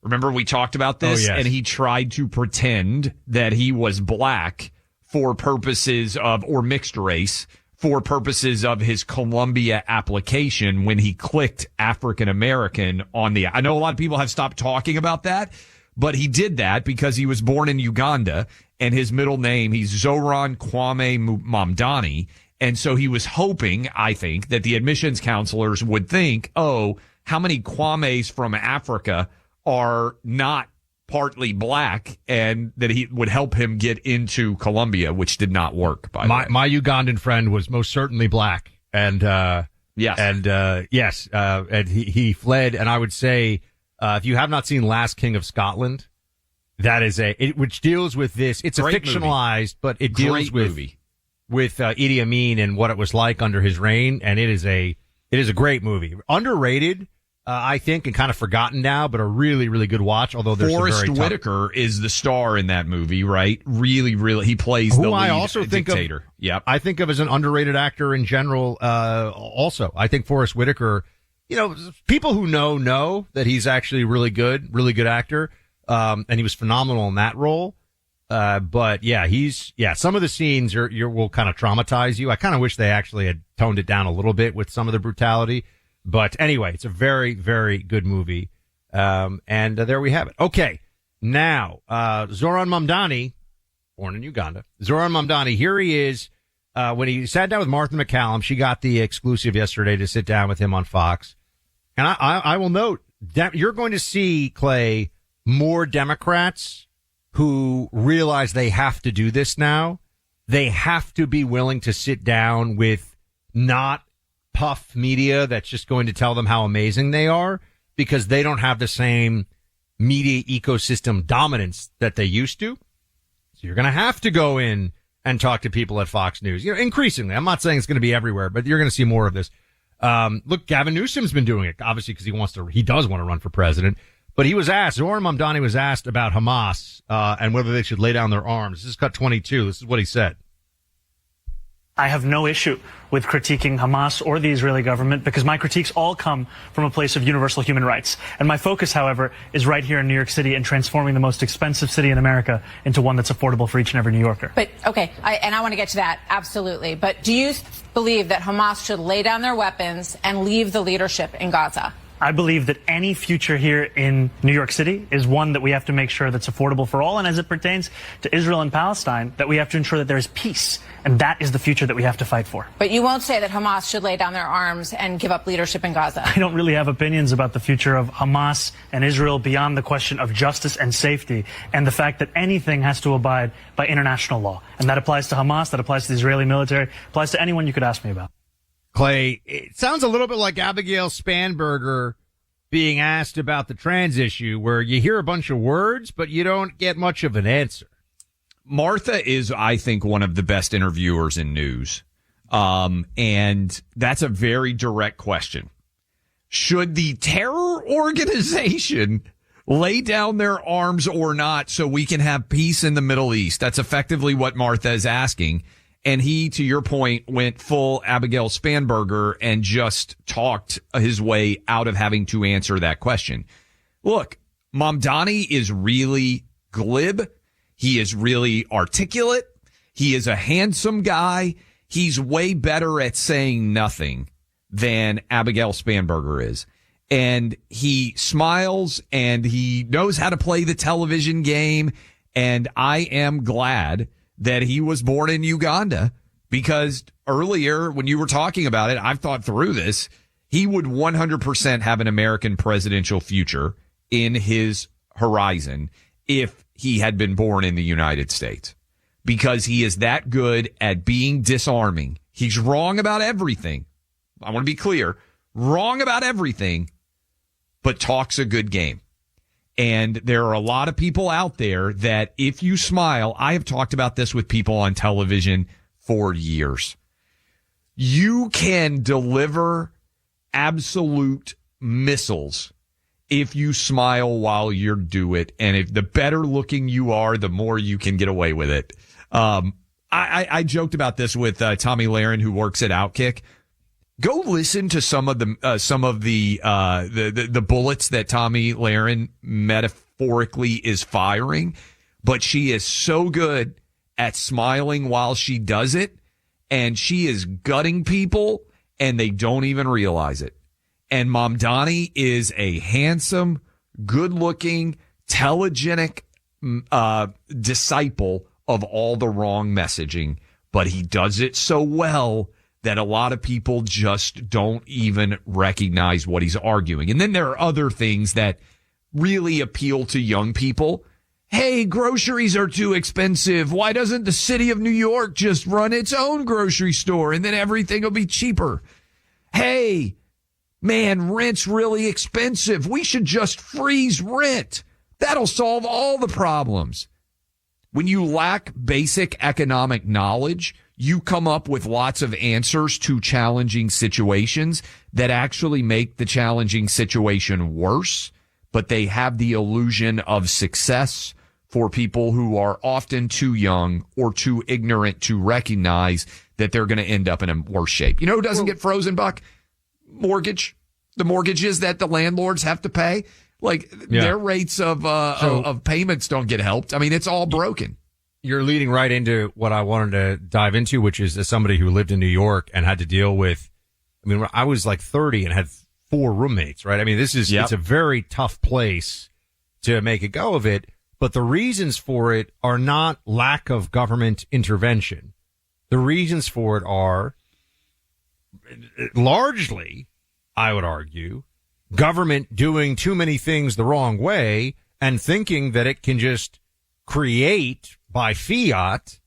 Remember we talked about this? Oh, yes. And he tried to pretend that he was black for purposes of, or mixed race, for purposes of his Columbia application when he clicked African American on the, I know a lot of people have stopped talking about that, but he did that because he was born in Uganda and his middle name, he's Zoran Kwame Mamdani. And so he was hoping, I think, that the admissions counselors would think, oh, how many Kwames from Africa are not partly black, and that he would help him get into Columbia, which did not work. By the way, my Ugandan friend was most certainly black, and and he fled. And I would say, if you have not seen Last King of Scotland, that is which deals with this. It's Great a fictionalized, movie. But it deals with Idi Amin and what it was like under his reign, and it is a great movie, underrated. I think, and kind of forgotten now, but a really, really good watch. Although there's Forrest some very Whitaker is the star in that movie, right? Really, really, he plays the lead I also dictator. Think of, yep. I think of as an underrated actor in general. Also, I think Forrest Whitaker. People who know that he's actually really good actor. And he was phenomenal in that role. But yeah, some of the scenes will kind of traumatize you. I kind of wish they actually had toned it down a little bit with some of the brutality. But anyway, it's a very, very good movie. And there we have it. Okay. Now, Zoran Mamdani, born in Uganda. Zoran Mamdani, here he is. When he sat down with Martha McCallum, she got the exclusive yesterday to sit down with him on Fox. And I will note that you're going to see, Clay, more Democrats who realize they have to do this now. They have to be willing to sit down with not puff media that's just going to tell them how amazing they are, because they don't have the same media ecosystem dominance that they used to. So you're going to have to go in and talk to people at Fox News. Increasingly, I'm not saying it's going to be everywhere, but you're going to see more of this. Look, Gavin Newsom's been doing it, obviously, because he does want to run for president. But Zoran Mamdani was asked about Hamas, and whether they should lay down their arms. This is cut 22. This is what he said. I have no issue with critiquing Hamas or the Israeli government, because my critiques all come from a place of universal human rights. And my focus, however, is right here in New York City and transforming the most expensive city in America into one that's affordable for each and every New Yorker. But, okay, I want to get to that, absolutely. But do you believe that Hamas should lay down their weapons and leave the leadership in Gaza? I believe that any future here in New York City is one that we have to make sure that's affordable for all. And as it pertains to Israel and Palestine, that we have to ensure that there is peace. And that is the future that we have to fight for. But you won't say that Hamas should lay down their arms and give up leadership in Gaza. I don't really have opinions about the future of Hamas and Israel beyond the question of justice and safety and the fact that anything has to abide by international law. And that applies to Hamas, that applies to the Israeli military, applies to anyone you could ask me about. Clay, it sounds a little bit like Abigail Spanberger being asked about the trans issue, where you hear a bunch of words, but you don't get much of an answer. Martha is, I think, one of the best interviewers in news. And that's a very direct question. Should the terror organization lay down their arms or not so we can have peace in the Middle East? That's effectively what Martha is asking. And he, to your point, went full Abigail Spanberger and just talked his way out of having to answer that question. Look, Mamdani is really glib. He is really articulate. He is a handsome guy. He's way better at saying nothing than Abigail Spanberger is. And he smiles and he knows how to play the television game. And I am glad that he was born in Uganda, because earlier when you were talking about it, I've thought through this. He would 100% have an American presidential future in his horizon if he had been born in the United States, because he is that good at being disarming. He's wrong about everything. I want to be clear, wrong about everything, but talks a good game. And there are a lot of people out there that if you smile, I have talked about this with people on television for years. You can deliver absolute missiles if you smile while you do it. And if the better looking you are, the more you can get away with it. I joked about this with Tommy Lahren, who works at Outkick. Go listen to some of the bullets that Tommy Lahren metaphorically is firing, but she is so good at smiling while she does it, and she is gutting people, and they don't even realize it. And Mamdani is a handsome, good-looking, telegenic disciple of all the wrong messaging, but he does it so well that a lot of people just don't even recognize what he's arguing. And then there are other things that really appeal to young people. Hey, groceries are too expensive. Why doesn't the city of New York just run its own grocery store and then everything will be cheaper? Hey, man, rent's really expensive. We should just freeze rent. That'll solve all the problems. When you lack basic economic knowledge, you come up with lots of answers to challenging situations that actually make the challenging situation worse, but they have the illusion of success for people who are often too young or too ignorant to recognize that they're going to end up in a worse shape. You know who doesn't get frozen, Buck? Mortgage. The mortgages that the landlords have to pay. Their rates of payments don't get helped. I mean, it's all broken. You're leading right into what I wanted to dive into, which is as somebody who lived in New York and had to deal with, I was like 30 and had 4 roommates, right? I mean, it's a very tough place to make a go of it, but the reasons for it are not lack of government intervention. The reasons for it are largely, I would argue, government doing too many things the wrong way and thinking that it can just create by fiat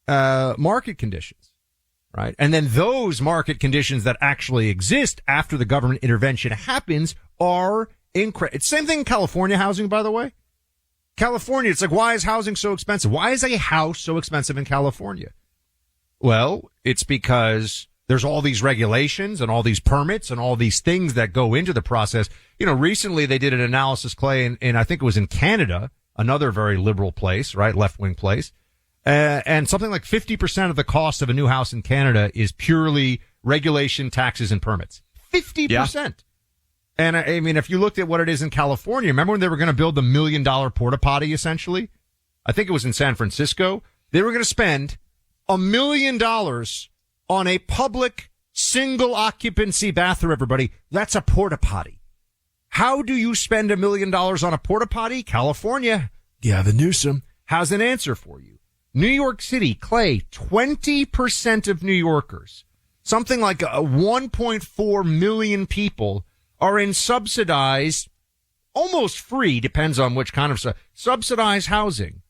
market conditions, right? And then those market conditions that actually exist after the government intervention happens are incredible. It's the same thing in California housing, by the way. California, it's like, why is housing so expensive? Why is a house so expensive in California? Well, it's because there's all these regulations and all these permits and all these things that go into the process. Recently they did an analysis, Clay, in I think it was in Canada, another very liberal place, right? Left-wing place. And something like 50% of the cost of a new house in Canada is purely regulation, taxes, and permits. 50%. Yeah. And I mean, if you looked at what it is in California, remember when they were going to build the $1 million porta potty, essentially? I think it was in San Francisco. They were going to spend $1 million on a public single occupancy bathroom, everybody. That's a porta potty. How do you spend $1 million on a porta potty? California, Gavin Newsom has an answer for you. New York City, Clay, 20% of New Yorkers, something like 1.4 million people, are in subsidized, almost free, depends on which kind of subsidized housing.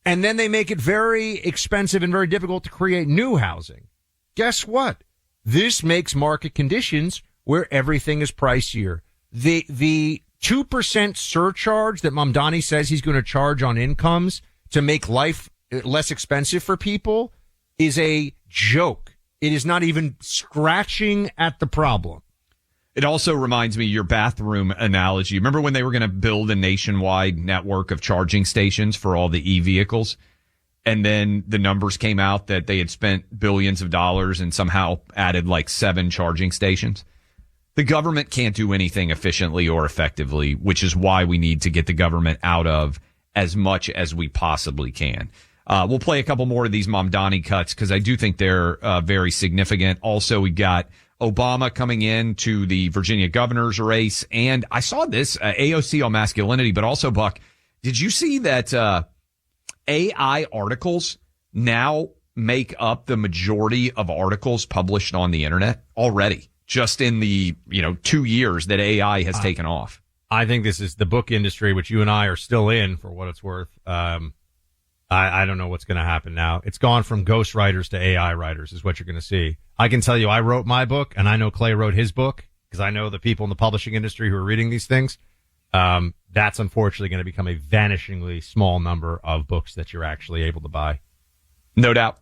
And then they make it very expensive and very difficult to create new housing. Guess what? This makes market conditions where everything is pricier. The 2% surcharge that Mamdani says he's going to charge on incomes to make life less expensive for people is a joke. It is not even scratching at the problem. It also reminds me of your bathroom analogy. Remember when they were going to build a nationwide network of charging stations for all the e-vehicles? And then the numbers came out that they had spent billions of dollars and somehow added like 7 charging stations. The government can't do anything efficiently or effectively, which is why we need to get the government out of as much as we possibly can. We'll play a couple more of these Mamdani cuts because I do think they're very significant. Also, we got Obama coming in to the Virginia governor's race. And I saw this AOC on masculinity, but also, Buck, did you see that AI articles now make up the majority of articles published on the internet already, just in the 2 years that AI has taken off? I think this is the book industry, which you and I are still in, for what it's worth. I don't know what's going to happen now. It's gone from ghost writers to AI writers is what you're going to see. I can tell you I wrote my book, and I know Clay wrote his book because I know the people in the publishing industry who are reading these things. That's unfortunately going to become a vanishingly small number of books that you're actually able to buy. No doubt.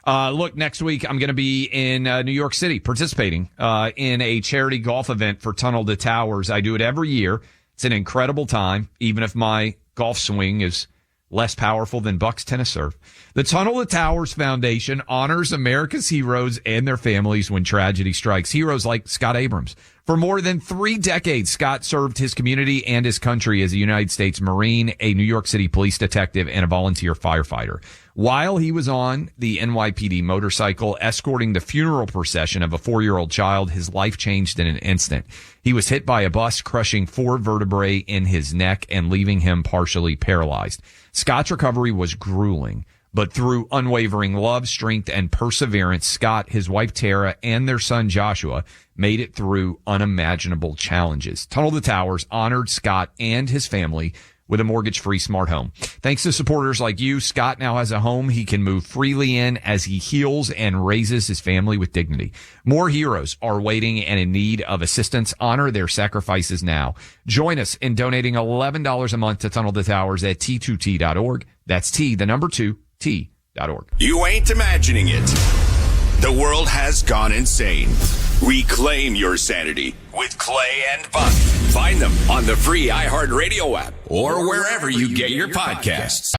Look, next week I'm going to be in New York City participating in a charity golf event for Tunnel to Towers. I do it every year. It's an incredible time, even if my golf swing is less powerful than Buck's tennis serve. The Tunnel to Towers Foundation honors America's heroes and their families when tragedy strikes. Heroes like Scott Abrams. For more than 3 decades, Scott served his community and his country as a United States Marine, a New York City police detective, and a volunteer firefighter. While he was on the NYPD motorcycle escorting the funeral procession of a 4-year-old child, his life changed in an instant. He was hit by a bus, crushing 4 vertebrae in his neck and leaving him partially paralyzed. Scott's recovery was grueling, but through unwavering love, strength, and perseverance, Scott, his wife Tara, and their son Joshua made it through unimaginable challenges. Tunnel to Towers honored Scott and his family with a mortgage-free smart home. Thanks to supporters like you, Scott now has a home he can move freely in as he heals and raises his family with dignity. More heroes are waiting and in need of assistance. Honor their sacrifices now. Join us in donating $11 a month to Tunnel to Towers at T2T.org. That's T2T.org. You ain't imagining it. The world has gone insane. Reclaim your sanity with Clay and Buck. Find them on the free iHeartRadio app or wherever you get your podcasts.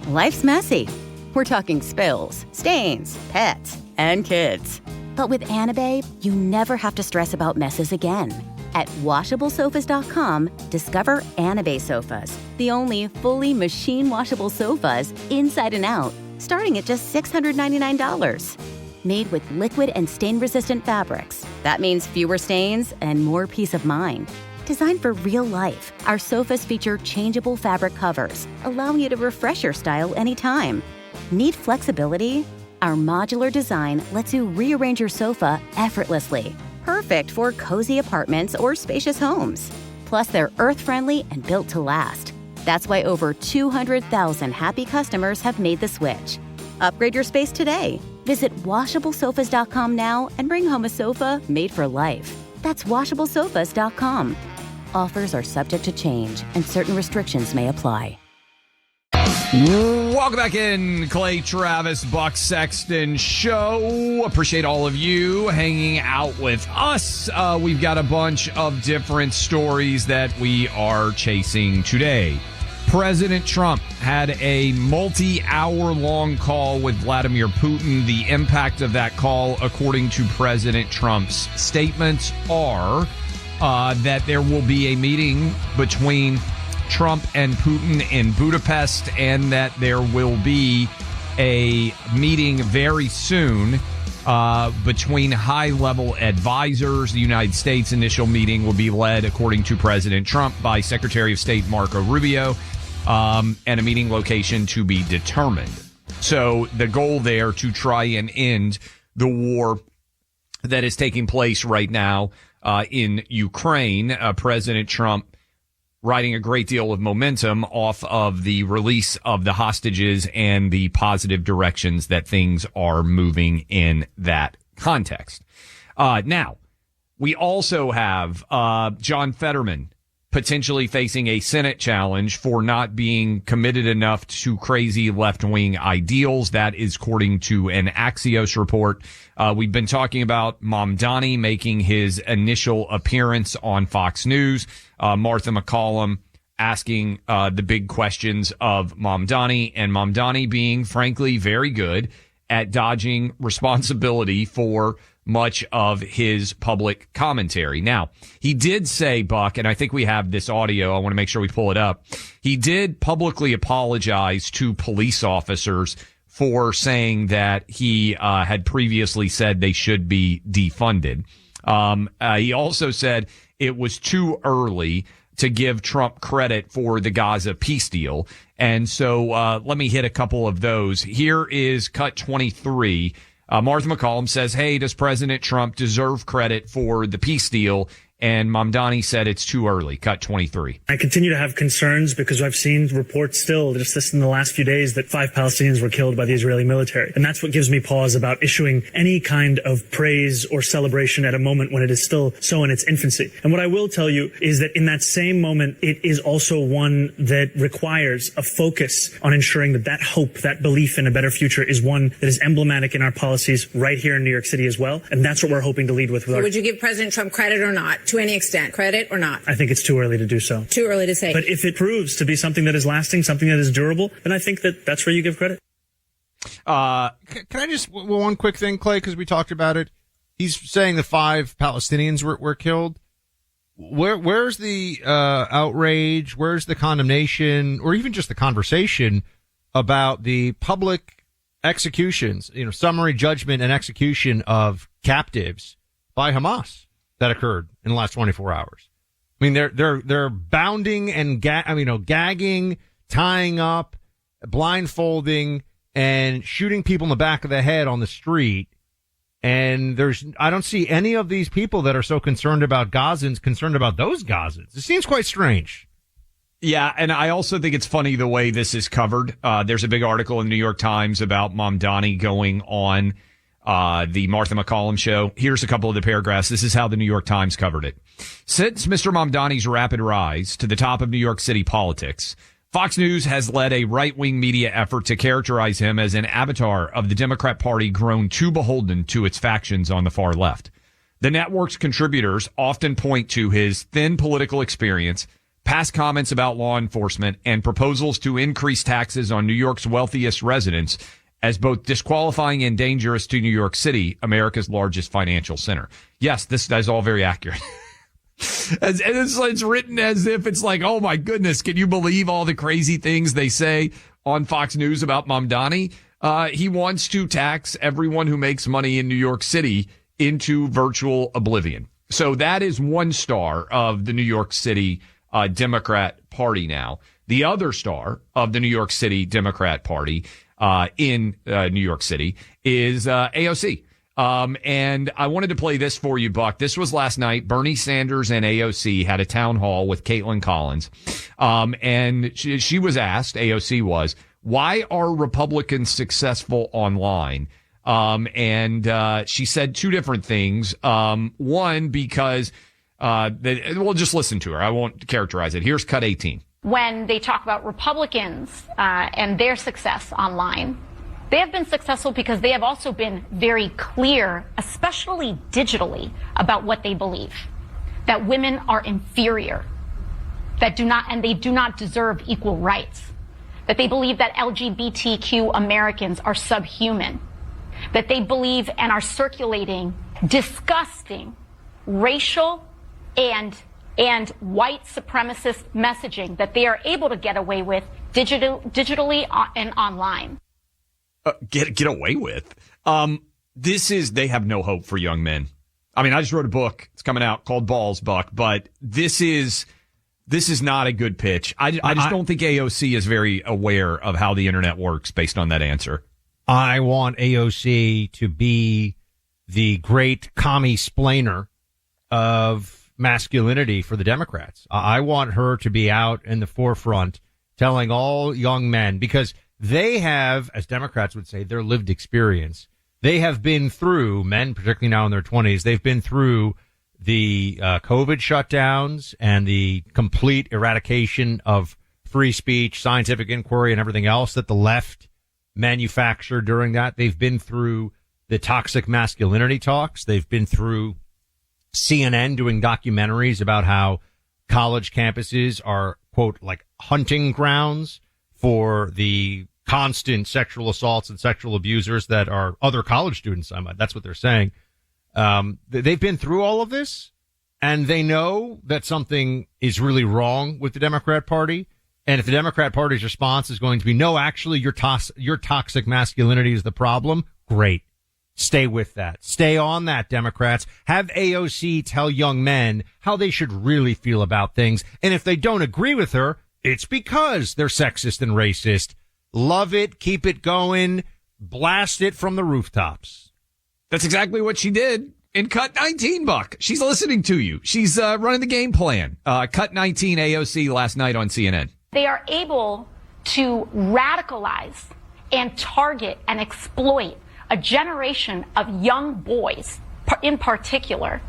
Life's messy. We're talking spills, stains, pets, and kids. But with Anabe, you never have to stress about messes again. At WashableSofas.com, discover Anabe sofas, the only fully machine-washable sofas inside and out, starting at just $699. Made with liquid and stain-resistant fabrics. That means fewer stains and more peace of mind. Designed for real life, our sofas feature changeable fabric covers, allowing you to refresh your style anytime. Need flexibility? Our modular design lets you rearrange your sofa effortlessly. Perfect for cozy apartments or spacious homes. Plus, they're earth-friendly and built to last. That's why over 200,000 happy customers have made the switch. Upgrade your space today. Visit WashableSofas.com now and bring home a sofa made for life. That's WashableSofas.com. Offers are subject to change and certain restrictions may apply. Welcome back in, Clay, Travis, Buck Sexton Show. Appreciate all of you hanging out with us. We've got a bunch of different stories that we are chasing today. President Trump had a multi-hour-long call with Vladimir Putin. The impact of that call, according to President Trump's statements, are that there will be a meeting between Trump and Putin in Budapest, and that there will be a meeting very soon between high-level advisors. The United States initial meeting will be led, according to President Trump, by Secretary of State Marco Rubio, and a meeting location to be determined. So the goal there to try and end the war that is taking place right now in Ukraine. President Trump riding a great deal of momentum off of the release of the hostages and the positive directions that things are moving in that context. Now, we also have John Fetterman potentially facing a Senate challenge for not being committed enough to crazy left-wing ideals. That is according to an Axios report. We've been talking about Mamdani making his initial appearance on Fox News. Martha McCallum asking the big questions of Mamdani, and Mamdani being, frankly, very good at dodging responsibility for much of his public commentary. Now, he did say, Buck, and I think we have this audio. I want to make sure we pull it up. He did publicly apologize to police officers for saying that he had previously said they should be defunded. He also said it was too early to give Trump credit for the Gaza peace deal. And so let me hit a couple of those. Here is cut 23. Martha McCallum says, hey, does President Trump deserve credit for the peace deal? And Mamdani said it's too early. Cut 23. I continue to have concerns because I've seen reports still just this in the last few days that 5 Palestinians were killed by the Israeli military. And that's what gives me pause about issuing any kind of praise or celebration at a moment when it is still so in its infancy. And what I will tell you is that in that same moment, it is also one that requires a focus on ensuring that that hope, that belief in a better future is one that is emblematic in our policies right here in New York City as well. And that's what we're hoping to lead with. So would you give President Trump credit or not? To any extent, credit or not? I think it's too early to do so. Too early to say. But if it proves to be something that is lasting, something that is durable, then I think that that's where you give credit. Can I just, one quick thing, Clay, because we talked about it. He's saying the 5 Palestinians were killed. Where's the outrage? Where's the condemnation, or even just the conversation about the public executions, summary judgment and execution of captives by Hamas that occurred in the last 24 hours? I mean, they're bounding and gagging, tying up, blindfolding, and shooting people in the back of the head on the street. And I don't see any of these people that are so concerned about Gazans concerned about those Gazans. It seems quite strange. Yeah, and I also think it's funny the way this is covered. There's a big article in the New York Times about Mamdani going on the Martha McCallum show. Here's a couple of the paragraphs. This is how the New York Times covered it. Since Mr. Mamdani's rapid rise to the top of New York City politics, Fox News has led a right-wing media effort to characterize him as an avatar of the Democrat Party grown too beholden to its factions on the far left. The network's contributors often point to his thin political experience, past comments about law enforcement, and proposals to increase taxes on New York's wealthiest residents as both disqualifying and dangerous to New York City, America's largest financial center. Yes, this is all very accurate. It's written as if it's like, oh my goodness, can you believe all the crazy things they say on Fox News about Mamdani? He wants to tax everyone who makes money in New York City into virtual oblivion. So that is one star of the New York City Democrat Party now. The other star of the New York City Democrat Party in New York City is AOC. And I wanted to play this for you, Buck. This was last night. Bernie Sanders and AOC had a town hall with Caitlin Collins. And she was asked, AOC was, why are Republicans successful online? And she said 2 different things. One, because we'll just listen to her. I won't characterize it. Here's cut 18. When they talk about Republicans and their success online, they have been successful because they have also been very clear, especially digitally, about what they believe. That women are inferior, that they do not deserve equal rights, that they believe that LGBTQ Americans are subhuman, that they believe and are circulating disgusting racial and white supremacist messaging that they are able to get away with digitally and online. Get away with. they have no hope for young men. I mean, I just wrote a book. It's coming out called Balls, Buck, but this is not a good pitch. I just don't think AOC is very aware of how the internet works based on that answer. I want AOC to be the great commie-splainer of masculinity for the Democrats. I want her to be out in the forefront telling all young men, because they have, as Democrats would say, their lived experience. They have been through, men particularly now in their 20s, they've been through the COVID shutdowns and the complete eradication of free speech, scientific inquiry, and everything else that the left manufactured during that. They've been through the toxic masculinity talks. They've been through CNN doing documentaries about how college campuses are, quote, like hunting grounds for the constant sexual assaults and sexual abusers that are other college students. That's what they're saying. They've been through all of this, and they know that something is really wrong with the Democrat Party. And if the Democrat Party's response is going to be, no, actually, your toxic masculinity is the problem, great. Stay with that. Stay on that, Democrats. Have AOC tell young men how they should really feel about things. And if they don't agree with her, it's because they're sexist and racist. Love it. Keep it going. Blast it from the rooftops. That's exactly what she did in Cut 19, Buck. She's listening to you. She's running the game plan. Cut 19 AOC last night on CNN. They are able to radicalize and target and exploit a generation of young boys, in particular,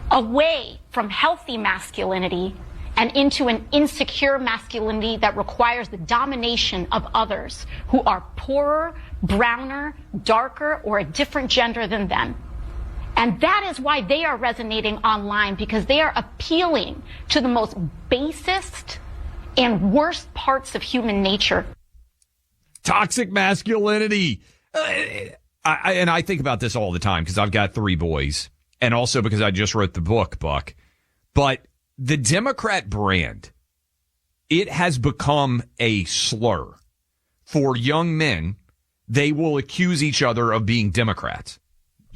away from healthy masculinity and into an insecure masculinity that requires the domination of others who are poorer, browner, darker, or a different gender than them. And that is why they are resonating online, because they are appealing to the most basest and worst parts of human nature. Toxic masculinity. I think about this all the time because I've got 3 boys, and also because I just wrote the book, Buck. But the Democrat brand, it has become a slur for young men. They will accuse each other of being Democrats.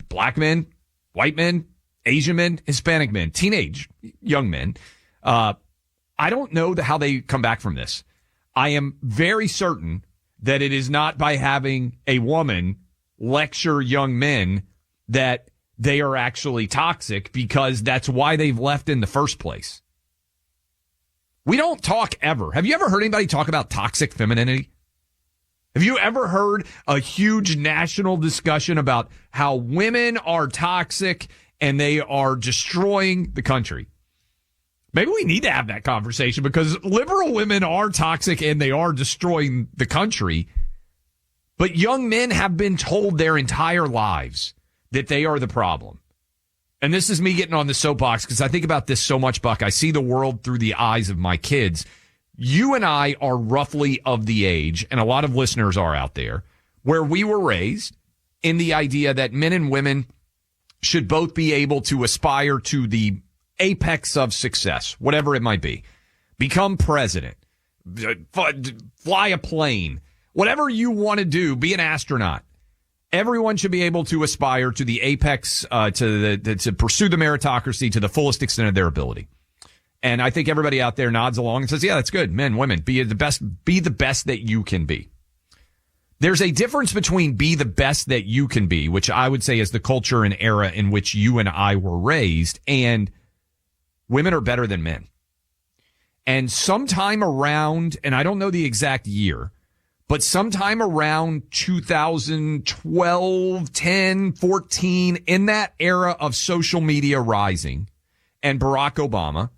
Black men, white men, Asian men, Hispanic men, teenage young men. I don't know how they come back from this. I am very certain that it is not by having a woman lecture young men that they are actually toxic, because that's why they've left in the first place. We don't talk ever. Have you ever heard anybody talk about toxic femininity? Have you ever heard a huge national discussion about how women are toxic and they are destroying the country? Maybe we need to have that conversation, because liberal women are toxic and they are destroying the country. But young men have been told their entire lives that they are the problem. And this is me getting on the soapbox because I think about this so much, Buck. I see the world through the eyes of my kids. You and I are roughly of the age, and a lot of listeners are out there, where we were raised in the idea that men and women should both be able to aspire to the apex of success, whatever it might be. Become president, fly a plane, whatever you want to do, be an astronaut. Everyone should be able to aspire to the apex, to pursue the meritocracy to the fullest extent of their ability. And I think everybody out there nods along and says, yeah, that's good. Men, women, be the best that you can be. There's a difference between be the best that you can be, which I would say is the culture and era in which you and I were raised, and women are better than men. And sometime around, and I don't know the exact year, but sometime around 2012, 10, 14, in that era of social media rising and Barack Obama,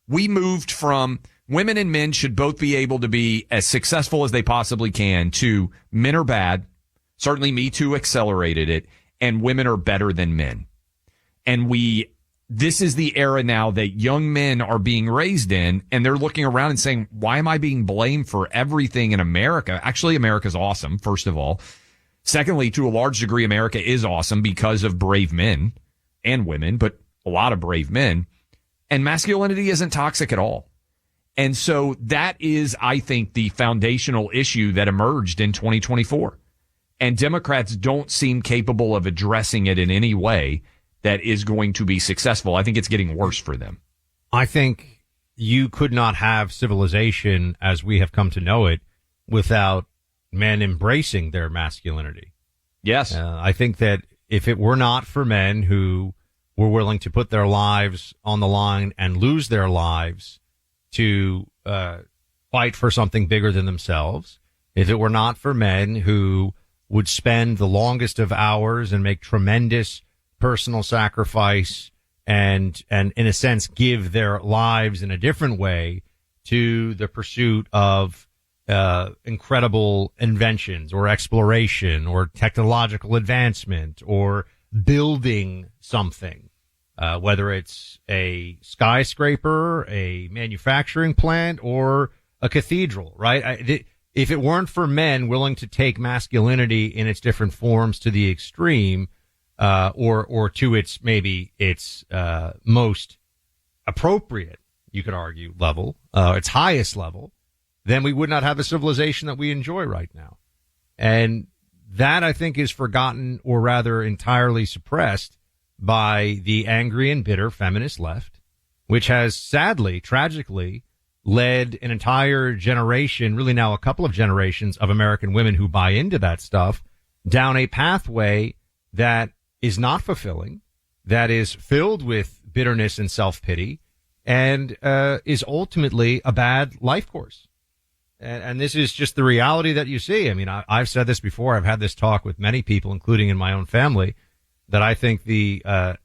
we moved from women and men should both be able to be as successful as they possibly can to men are bad. Certainly Me Too accelerated it, and women are better than men. And this is the era now that young men are being raised in, and they're looking around and saying, why am I being blamed for everything in America? Actually, America's awesome, first of all. Secondly, to a large degree, America is awesome because of brave men and women, but a lot of brave men. And masculinity isn't toxic at all. And so that is, I think, the foundational issue that emerged in 2024. And Democrats don't seem capable of addressing it in any way that is going to be successful. I think it's getting worse for them. I think you could not have civilization as we have come to know it without men embracing their masculinity. Yes. I think that if it were not for men who were willing to put their lives on the line and lose their lives to fight for something bigger than themselves, if it were not for men who would spend the longest of hours and make tremendous personal sacrifice and in a sense give their lives in a different way to the pursuit of incredible inventions or exploration or technological advancement or building something, whether it's a skyscraper, a manufacturing plant, or a cathedral, right? If it weren't for men willing to take masculinity in its different forms to the extreme, or to its most appropriate, you could argue, level, its highest level, then we would not have the civilization that we enjoy right now. And that, I think, is forgotten, or rather entirely suppressed by the angry and bitter feminist left, which has sadly, tragically, led an entire generation, really now a couple of generations of American women who buy into that stuff, down a pathway that is not fulfilling, that is filled with bitterness and self-pity, and is ultimately a bad life course. And this is just the reality that you see. I mean, I've said this before. I've had this talk with many people, including in my own family, that I think the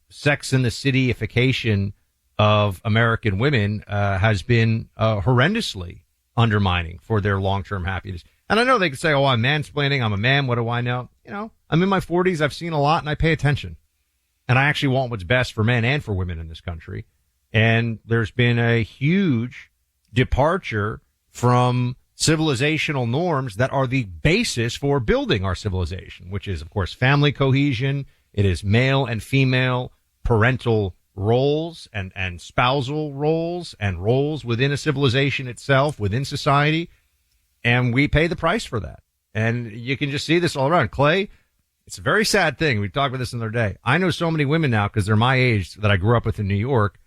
Sex and the Cityification of American women has been horrendously undermining for their long-term happiness. And I know they could say, oh, I'm mansplaining. I'm a man. What do I know? You know, I'm in my 40s. I've seen a lot, and I pay attention. And I actually want what's best for men and for women in this country. And there's been a huge departure from civilizational norms that are the basis for building our civilization, which is, of course, family cohesion. It is male and female parental roles and spousal roles and roles within a civilization itself, within society. And we pay the price for that. And you can just see this all around. Clay, it's a very sad thing. We talked about this another day. I know so many women now, because they're my age, that I grew up with in New York,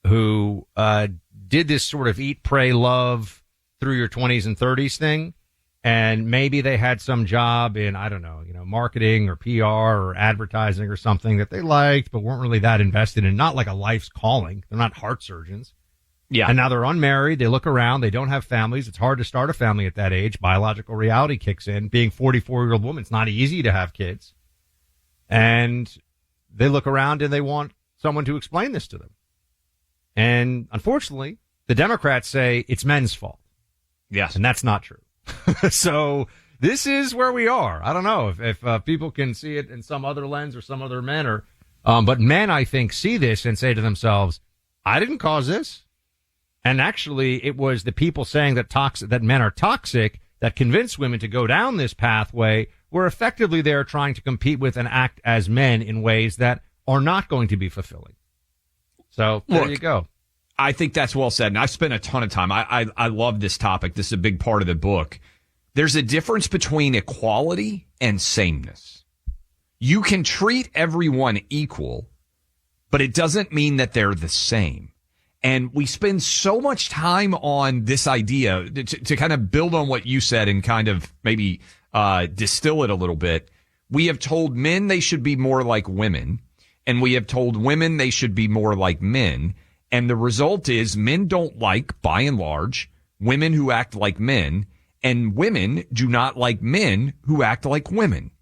who did this sort of eat, pray, love through your 20s and 30s thing. And maybe they had some job in, I don't know, marketing or PR or advertising or something that they liked, but weren't really that invested in, not like a life's calling. They're not heart surgeons. Yeah. And now they're unmarried. They look around. They don't have families. It's hard to start a family at that age. Biological reality kicks in. Being 44-year-old woman, it's not easy to have kids. And they look around and they want someone to explain this to them. And unfortunately, the Democrats say it's men's fault. Yes. And that's not true. So this is where we are. I don't know if people can see it in some other lens or some other manner. But men, I think, see this and say to themselves, I didn't cause this. And actually, it was the people saying that men are toxic that convinced women to go down this pathway, where effectively they're trying to compete with and act as men in ways that are not going to be fulfilling. So there you go. I think that's well said. And I've spent a ton of time. I love this topic. This is a big part of the book. There's a difference between equality and sameness. You can treat everyone equal, but it doesn't mean that they're the same. And we spend so much time on this idea to kind of build on what you said and kind of maybe distill it a little bit. We have told men they should be more like women, and we have told women they should be more like men. And the result is men don't like, by and large, women who act like men, and women do not like men who act like women.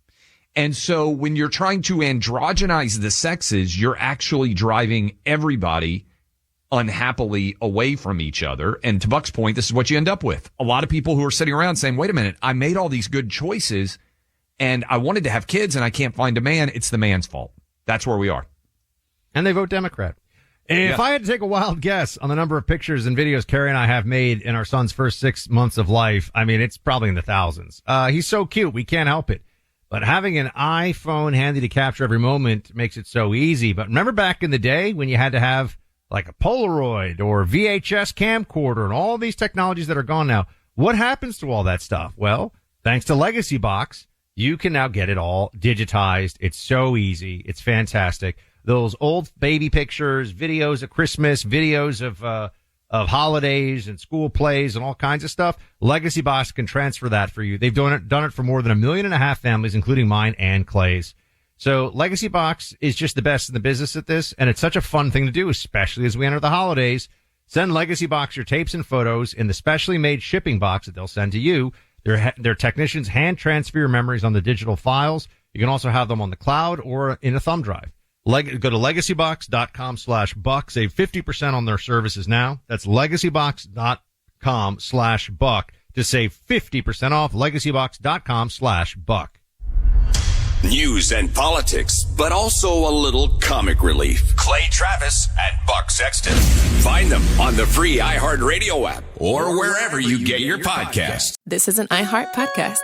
And so when you're trying to androgynize the sexes, you're actually driving everybody unhappily away from each other. And to Buck's point, this is what you end up with. A lot of people who are sitting around saying, wait a minute, I made all these good choices and I wanted to have kids and I can't find a man. It's the man's fault. That's where we are. And they vote Democrat. If I had to take a wild guess on the number of pictures and videos Carrie and I have made in our son's first 6 months of life, I mean, it's probably in the thousands. He's so cute. We can't help it. But having an iPhone handy to capture every moment makes it so easy. But remember back in the day when you had to have like a Polaroid or VHS camcorder and all these technologies that are gone now? What happens to all that stuff? Well, thanks to Legacy Box, You can now get it all digitized. It's so easy. It's fantastic. Those old baby pictures, videos of Christmas, videos of holidays and school plays and all kinds of stuff. Legacy Box can transfer that for you. They've done it for more than 1.5 million families, including mine and Clay's. So Legacy Box is just the best in the business at this, and it's such a fun thing to do, especially as we enter the holidays. Send Legacy Box your tapes and photos in the specially made shipping box that they'll send to you. Their technicians hand transfer your memories on the digital files. You can also have them on the cloud or in a thumb drive. Go to legacybox.com/buck. Save 50% on their services now. That's legacybox.com/buck to save 50% off. legacybox.com/buck. News and politics, but also a little comic relief. Clay Travis and Buck Sexton. Find them on the free iHeartRadio app or wherever you get your podcasts. This is an iHeart podcast.